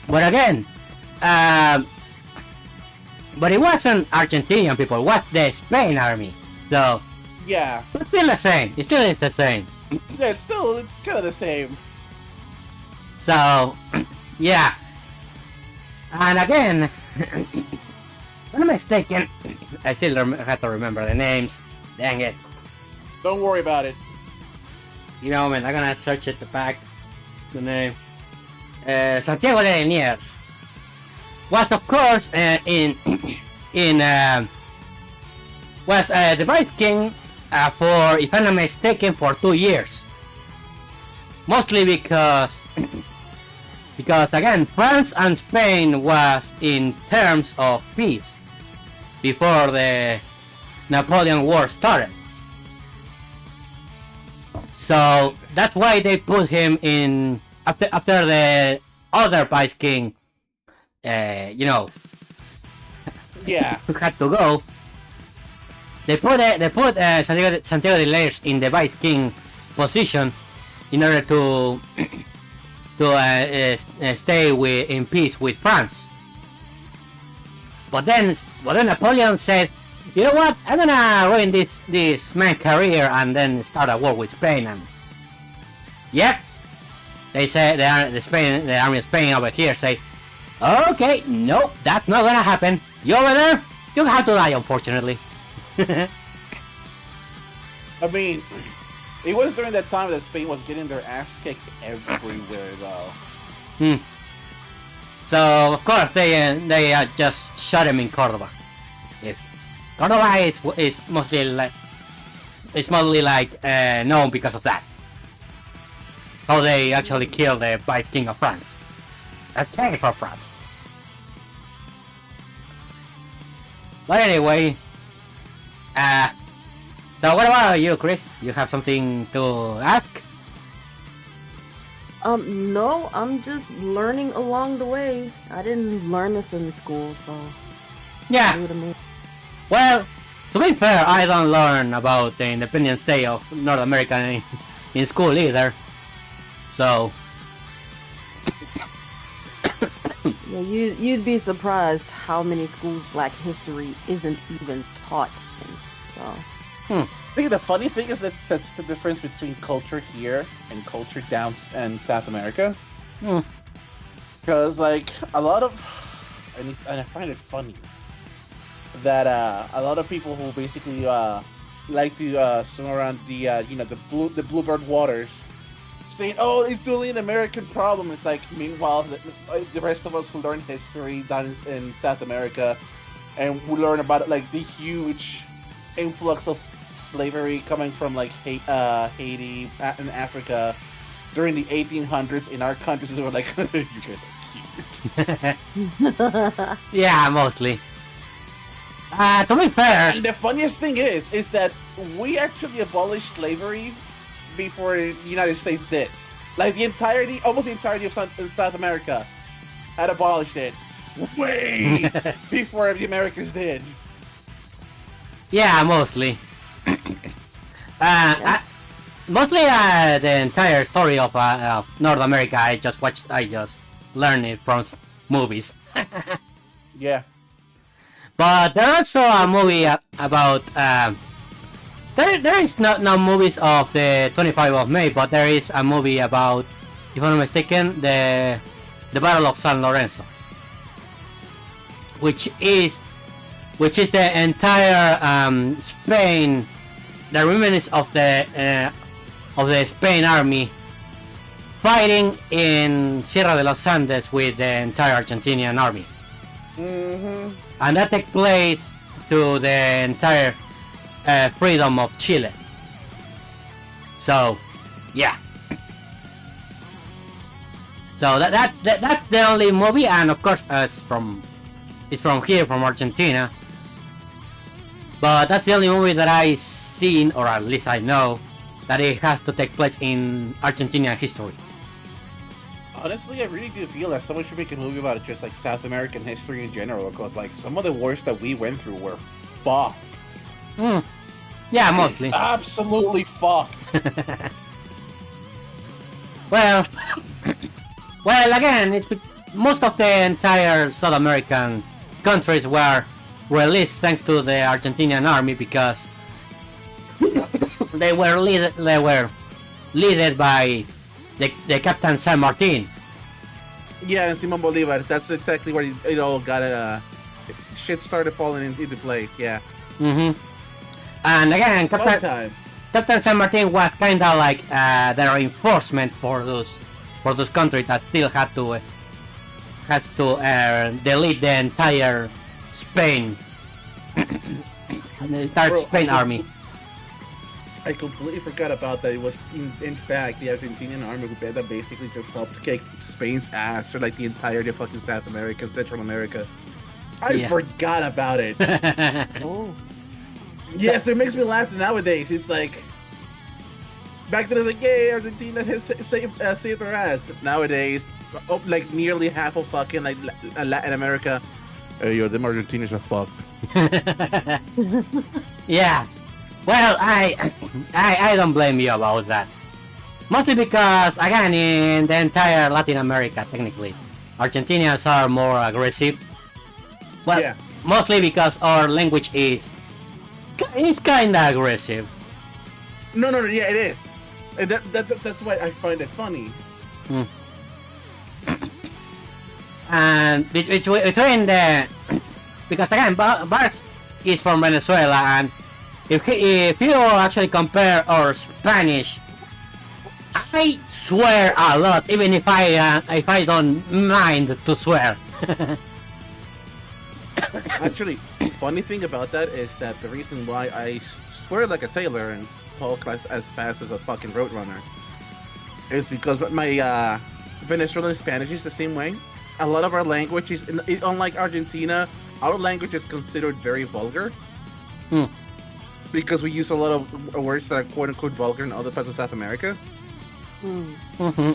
But again, but it wasn't Argentinian people, it was the Spain army. So, Yeah, it's still the same. It still is the same. yeah, it's kind of the same. So, yeah. And again, if I'm mistaken, I still have to remember the names. Dang it. Don't worry about it. You know, man, I'm gonna search at the back. The name. Santiago de Liniers was, of course, was the Vice King for, if I'm not mistaken, for 2 years. Mostly because, again, France and Spain was in terms of peace before the Napoleon War started. So that's why they put him in after the other Vice King, you know, Yeah. had to go. They put Santiago de Liniers in the Vice King position in order to stay in peace with France. But then Napoleon said, you know what? I'm gonna ruin this man's career and then start a war with Spain. And yep, they say the army of Spain over here say, okay, nope, that's not gonna happen. You over there, you have to die, unfortunately. I mean, it was during that time that Spain was getting their ass kicked everywhere, though. So of course they just shot him in Cordoba. If Cordoba is mostly like known because of that. How they actually killed the Vice King of France. A king for France. But anyway, so what about you, Chris? You have something to ask? No, I'm just learning along the way. I didn't learn this in school, so Yeah. new to me. Well, to be fair, I don't learn about the Independence Day of North America in school either. So, Yeah, you'd be surprised how many schools Black history isn't even taught in. So I think the funny thing is that's the difference between culture here and culture down in South America. Hmm. Because, like, a lot of and I find it funny that a lot of people who basically like to swim around the the bluebird waters, saying, "Oh, it's only an American problem." It's like, meanwhile, the rest of us who learn history down in South America, and we learn about like the huge influx of slavery coming from like Haiti and Africa during the 1800s in our countries. We were like, "You guys are cute." Yeah, mostly. To be fair, And the funniest thing is that we actually abolished slavery before the United States did. Like almost the entirety of South America had abolished it way before the Americans did. yeah, mostly. Mostly the entire story of North America. I just learned it from movies. Yeah. But there's also a movie about. There is no movies of the 25th of May, but there is a movie about, if I'm not mistaken, the Battle of San Lorenzo, which is the entire Spain, the remnants of the Spain army fighting in Sierra de los Andes with the entire Argentinian army. Mm-hmm. And that takes place to the entire freedom of Chile. So, yeah. So that's the only movie, and of course, it's from here, from Argentina. But that's the only movie that I've seen, or at least I know, that it has to take place in Argentinian history. Honestly, I really do feel that someone should make a movie about just like South American history in general, because like some of the wars that we went through were fucked. Yeah, mostly. Absolutely fucked. Well, again, most of the entire South American countries were released thanks to the Argentinian army, because they were led by the Captain San Martin. Yeah, and Simon Bolivar. That's exactly where it all got shit started falling into place. Yeah. And again, Fun time. Captain San Martin was kind of like the reinforcement for those countries that still has to delete the entire Spain, the entire Spain army. I completely forgot about that. It was in fact the Argentinian army who that basically just helped kick Spain's ass for like the entirety of fucking South America and Central America. I forgot about it. Oh. Yes, it makes me laugh nowadays. It's like back then it's like, yay, Argentina has saved their ass. Nowadays, like nearly half of fucking like Latin America. Hey, yo, them Argentinians are fucked. Yeah. Well, I don't blame you about that. Mostly because, again, in the entire Latin America, technically, Argentinians are more aggressive. Well, Yeah. mostly because our language is kind of aggressive. No, yeah, it is. And that's why I find it funny. And between the, because again, Bars is from Venezuela, and if you actually compare our Spanish, I swear a lot, even if I don't mind to swear. Actually, funny thing about that is that the reason why I swear like a sailor and talk as fast as a fucking roadrunner is because my Venezuelan Spanish is the same way. A lot of our language is, unlike Argentina, our language is considered very vulgar. Because we use a lot of words that are quote-unquote vulgar in other parts of South America.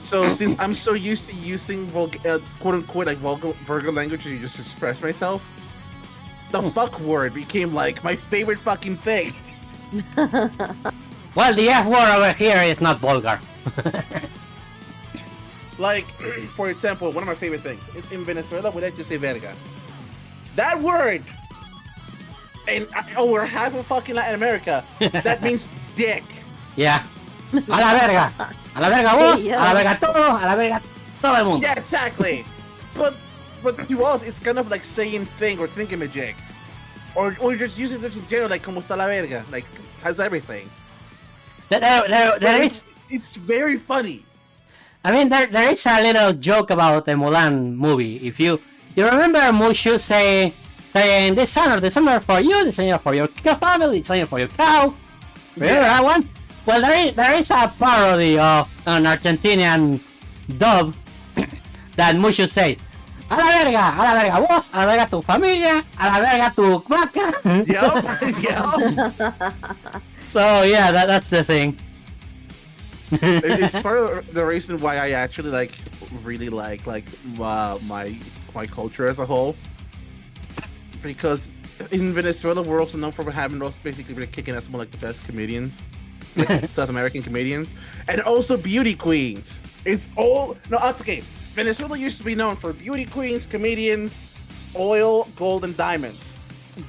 So since I'm so used to using quote-unquote like vulgar language to just express myself, the fuck word became like my favorite fucking thing. Well, the F word over here is not vulgar. Like, for example, one of my favorite things. It's in Venezuela, we like to say verga. That word, and over half of fucking Latin America, that means dick. Yeah. A la verga. A la verga vos, Yeah. a la verga todo el mundo. Yeah, exactly. But but to us, it's kind of like saying thing or thingamajig. Or just using this in general, like, como está la verga? Like, how's everything? There is. It's very funny. I mean, there is a little joke about the Mulan movie. If you remember Mushu saying, this honor for you, this honor for your family, this honor for your cow. Remember that one? Well, there is a parody of an Argentinian dub that Mushu says, a la verga vos, a la verga tu familia, a la verga tu vaca. Yep. So yeah, that's the thing. It's part of the reason why I actually really like my culture as a whole, because in Venezuela we're also known for having those basically really kicking ass, more like the best comedians, like South American comedians, and also beauty queens. It's all that's okay. Venezuela used to be known for beauty queens, comedians, oil, gold, and diamonds,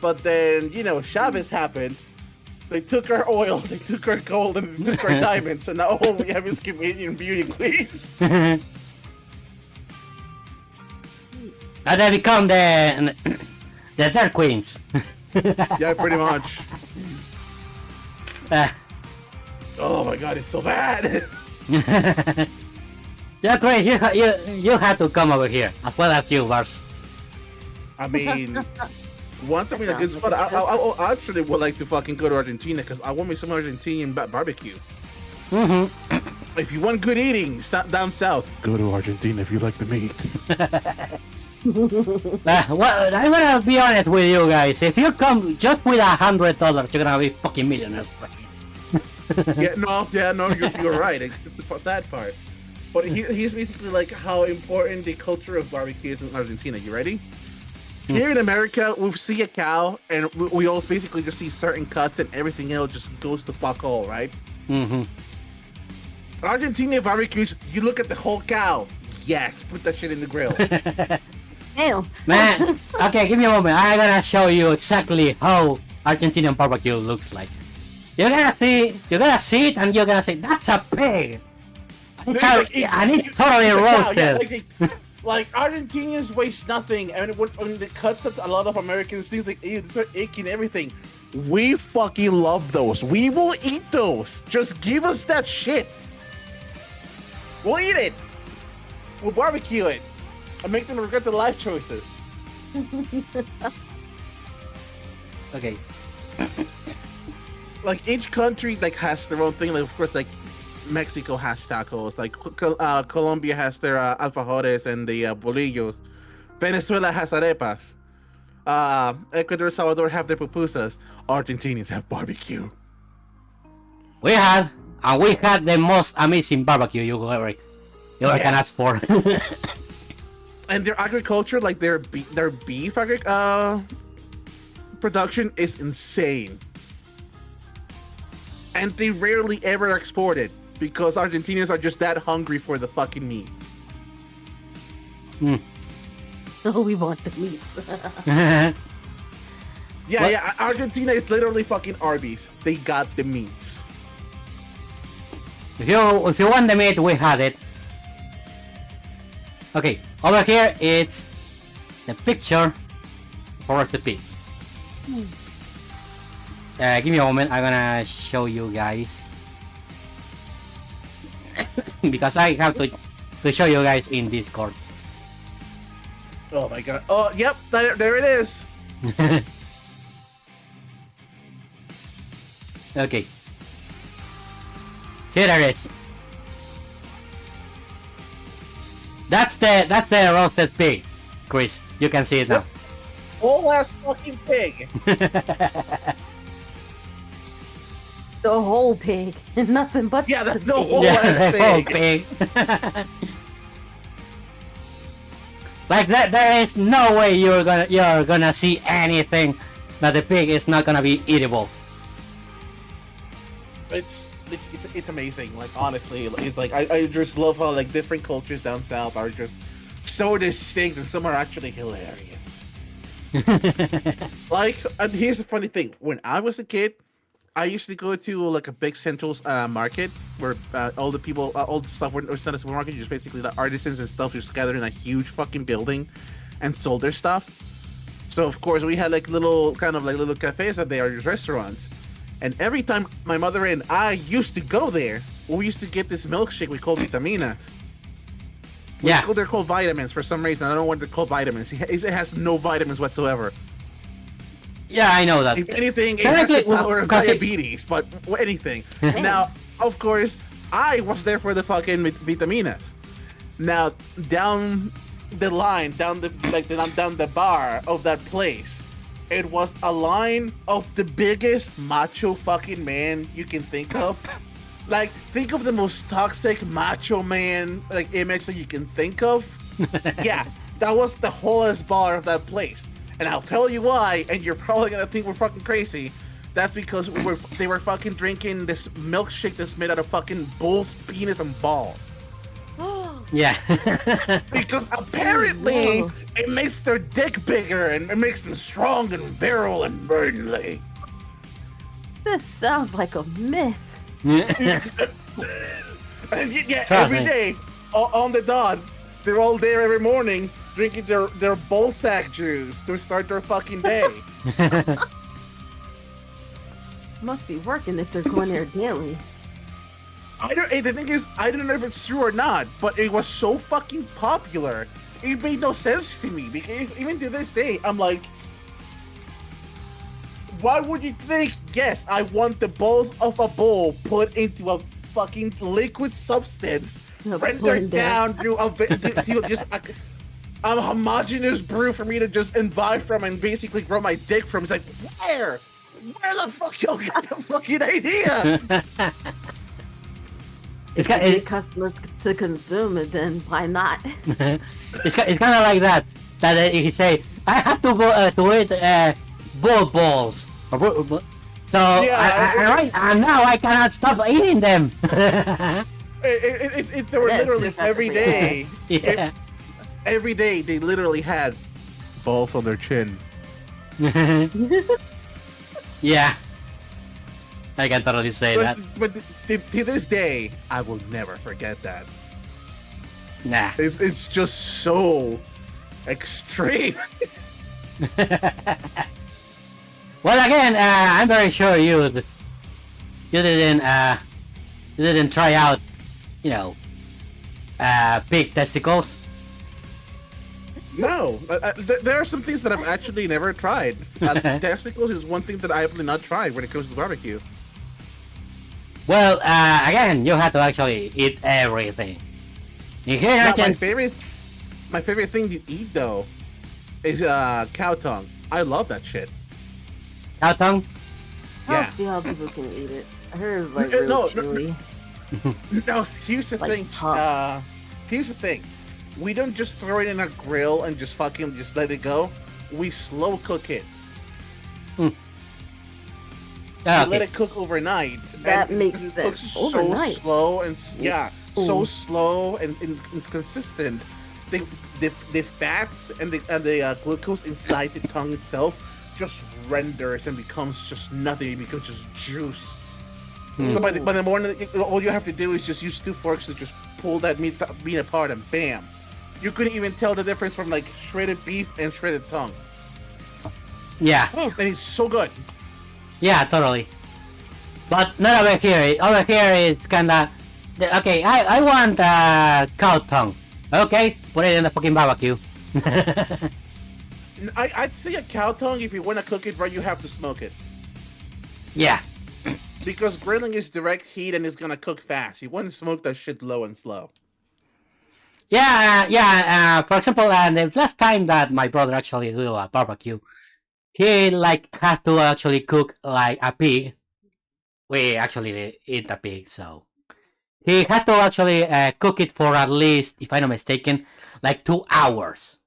but then Chavez happened. They took our oil, they took our gold, and they took our diamonds, so now all we have is comedian beauty queens. And they become the Dark Queens. Yeah, pretty much. Oh my god, it's so bad. Yeah, great. You have to come over here as well as you, Bars. I mean, once I'm in a good spot, I actually would like to fucking go to Argentina because I want me some Argentinian barbecue. Mm-hmm. If you want good eating down south, go to Argentina if you like the meat. Well, I'm gonna be honest with you guys. If you come just with $100, you're gonna be fucking millionaires. No, you're right. It's the sad part. But he's basically like how important the culture of barbecue is in Argentina. You ready? Here in America, we see a cow, and we all basically just see certain cuts, and everything else just goes to fuck all, right? Mm-hmm. Argentina barbecues, you look at the whole cow. Yes, put that shit in the grill. Damn. Man, okay, give me a moment. I'm gonna show you exactly how Argentinian barbecue looks like. You're gonna see it, and you're gonna say, "That's a pig." And it's totally roasted. Like Argentinians waste nothing, and when the cuts that a lot of Americans things like they start aching everything. We fucking love those. We will eat those. Just give us that shit. We'll eat it. We'll barbecue it, and make them regret their life choices. Okay. Like each country has their own thing. Like of course, Mexico has tacos. Like Colombia has their alfajores and the bolillos. Venezuela has arepas. Ecuador, Salvador have their pupusas. Argentinians have barbecue. We had the most amazing barbecue you ever can ask for. And their agriculture, like their beef production is insane. And they rarely ever export it because Argentinians are just that hungry for the fucking meat. Oh, we want the meat. Yeah, Argentina is literally fucking Arby's. They got the meats. If you want the meat, we had it. Okay, over here it's the picture for the pig. Give me a moment. I'm gonna show you guys because I have to show you guys in Discord. Oh my god. Oh, yep. There it is. Okay. Here it is. That's the roasted pig, Chris. You can see it now. Whole ass fucking pig. The whole pig. Nothing but Yeah, the the pig. whole Yeah, the whole pig. pig. Like that, there is no way you're gonna see anything that the pig is not gonna be eatable. It's amazing. Like honestly, it's like I just love how different cultures down south are just so distinct, and some are actually hilarious. And here's the funny thing: when I was a kid, I used to go to a big central market where all the people, all the stuff, or it's not a supermarket, just basically the artisans and stuff just gathered in a huge fucking building, and sold their stuff. So of course we had like little cafes out there, restaurants, and every time my mother and I used to go there, we used to get this milkshake we called vitaminas. Yeah. They're called vitamins for some reason. I don't know what they're called vitamins. It has no vitamins whatsoever. Yeah, I know that. If anything, it has the Technically, power of because diabetes, but anything. Now, of course, I was there for the fucking vitaminas. Now, down the line, down the bar of that place, it was a line of the biggest macho fucking man you can think of. Like, think of the most toxic macho man like image that you can think of. Yeah, that was the wholest bar of that place. And I'll tell you why, and you're probably gonna think we're fucking crazy. That's because they were fucking drinking this milkshake that's made out of fucking bull's penis and balls. Yeah. Because apparently Whoa. it makes their dick bigger and it makes them strong and virile and manly. This sounds like a myth. And yeah, Trust every me. day on the dot, they're all there every morning drinking their ball sack juice to start their fucking day. Must be working if they're going there daily. The thing is, I don't know if it's true or not, but it was so fucking popular. It made no sense to me because even to this day, I'm like, why would you think? Yes, I want the balls of a bull put into a fucking liquid substance, A rendered blender. down through to just a homogeneous brew for me to just imbibe from and basically grow my dick from. It's like, where the fuck y'all got the fucking idea? It's Get kind customers to consume it, then why not? it's kind of like that. That he say, I have to eat bull balls. So and now I cannot stop eating them. They were Yes, literally exactly. every day. Yeah. Every day they literally had balls on their chin. Yeah. I can totally say that. But to this day, I will never forget that. Nah. It's just so extreme. Well, again, I'm very sure you didn't try out, pig testicles. No, there are some things that I've actually never tried. Testicles is one thing that I have not tried when it comes to barbecue. Well, again, you have to actually eat everything. In here, Now, Argent- my favorite thing to eat though is cow tongue. I love that shit. cow tongue. I Yeah. don't see how people can eat it. I heard it's like No, really no, chewy. No, here's the Like thing. tough. Here's the thing. We don't just throw it in a grill and just fucking just let it go. We slow cook it. Ah, We let okay. it cook overnight. That and makes it sense. cooks so Overnight? slow and so Ooh. slow and it's consistent. The fats and the glucose inside the tongue itself just renders and becomes just nothing. It becomes just juice. So by the morning, all you have to do is just use 2 forks to just pull that meat apart, and bam, you couldn't even tell the difference from like shredded beef and shredded tongue. Yeah. And it's so good. Yeah, totally. But not over here. Over here, it's kinda... Okay, I want cow tongue. Okay, put it in the fucking barbecue. I'd say a cow tongue, if you want to cook it right, you have to smoke it. Yeah. Because grilling is direct heat and it's gonna cook fast. You want to smoke that shit low and slow. Yeah. For example, the last time that my brother actually do a barbecue, he had to actually cook like a pig. We actually eat a pig, so he had to actually cook it for at least, if I'm not mistaken, like 2 hours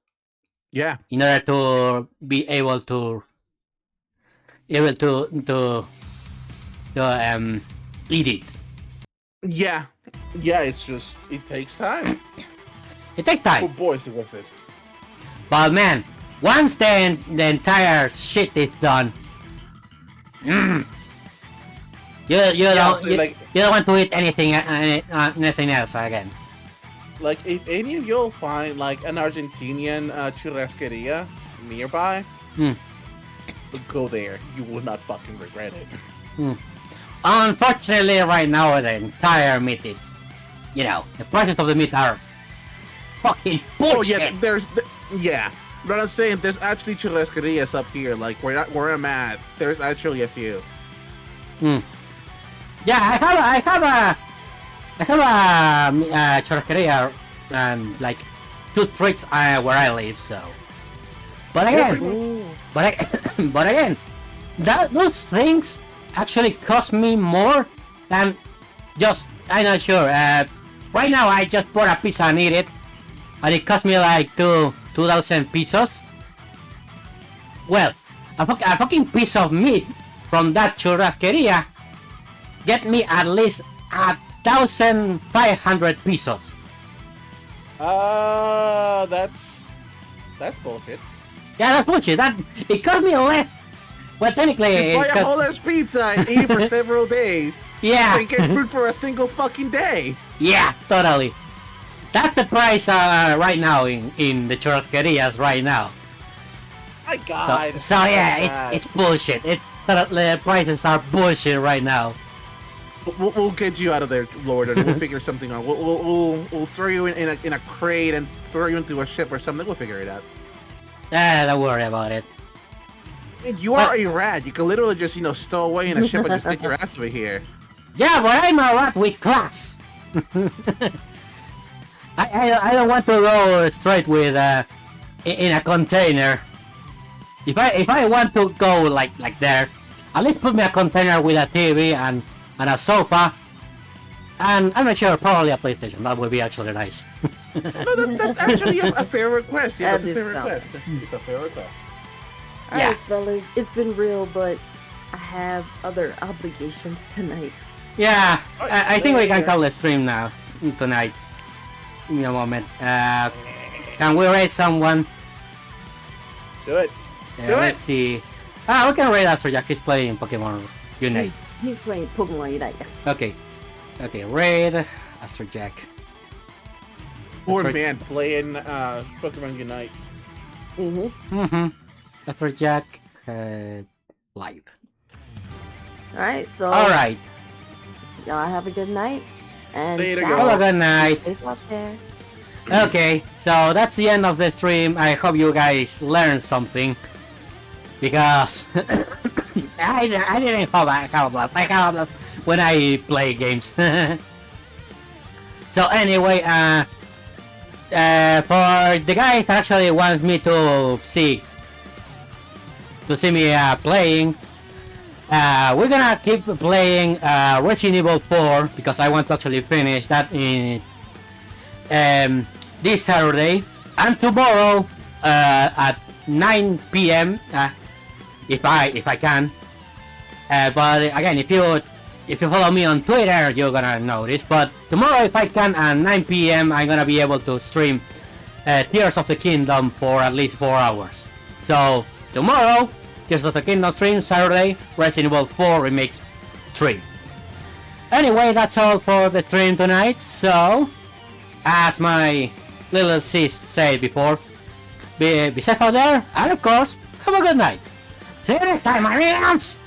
Yeah. in order to be able to eat it. Yeah. Yeah, it's just, it takes time. It takes Oh time, boy, is it worth it. but man, once the entire shit is done, you Yeah, don't so, like- you don't want to eat anything else again. Like, if any of you'll find like an Argentinian churrasqueria nearby, go there. You will not fucking regret it. Unfortunately, right now the entire meat is, the prices of the meat are fucking bullshit. Oh yeah, but I'm saying there's actually churrasquerias up here. Like where I'm at, there's actually a few. Yeah, I have a churrasqueria and like 2 streets where I live. So, but again, but again, those things actually cost me more than just. I'm not sure. Right now, I just bought a pizza and eat it, and it cost me like 2,000 pesos. Well, a fucking piece of meat from that churrasqueria get me at least 1,500 pesos. That's bullshit. Yeah, that's bullshit. It cost me less. Well, technically, You buy a whole ass pizza and eat it for several days. yeah, And get food for a single fucking day. yeah, totally. That's the price right now in the churrasquerias right now. My God. So yeah, it's bullshit. The prices are bullshit right now. We'll get you out of there, Lord, and we'll figure something out. We'll throw you in a crate and throw you into a ship or something. We'll figure it out. Don't worry about it. You are a rat. You can literally just stow away in a ship and just get your ass over here. Yeah, but I'm a rat with class. I don't want to go straight with in a container. If I want to go like there, at least put me a container with a TV and a sofa, and I'm not sure, probably a PlayStation. That would be actually nice. No, that's actually a fair request. Yeah, that's a That fair is something. request. It's a fair request. Yeah. Alright, fellas, it's been real, but I have other obligations tonight. Yeah, Oh, I think we can yeah. call the stream now tonight. In a moment. Can we raid someone? Do it. Do Let's see. We can raid Astro Jack. He's playing Pokemon Unite. He's playing Pokemon Unite, yes. Okay. Okay, raid Astro Jack. Poor That's right. man playing Pokemon Unite. Astro Jack live. Alright, so Alright. y'all have a good night. And Later, ciao. y'all. Have a good night. Safe out there. Okay, so that's the end of the stream. I hope you guys learned something. Because I didn't have a blast. I have a blast when I play games. So anyway, for the guys that actually wants me to see me playing, we're gonna keep playing Resident Evil 4 because I want to actually finish that in this Saturday and tomorrow at 9 p.m. If I can. But again, if you follow me on Twitter, you're gonna notice. But tomorrow, if I can, at 9 p.m., I'm gonna be able to stream Tears of the Kingdom for at least 4 hours. So tomorrow, Tears of the Kingdom stream. Saturday, Resident Evil 4 Remix stream. Anyway, that's all for the stream tonight. So, as my little sis said before, be safe out there, and of course, have a good night. See you next time, my friends!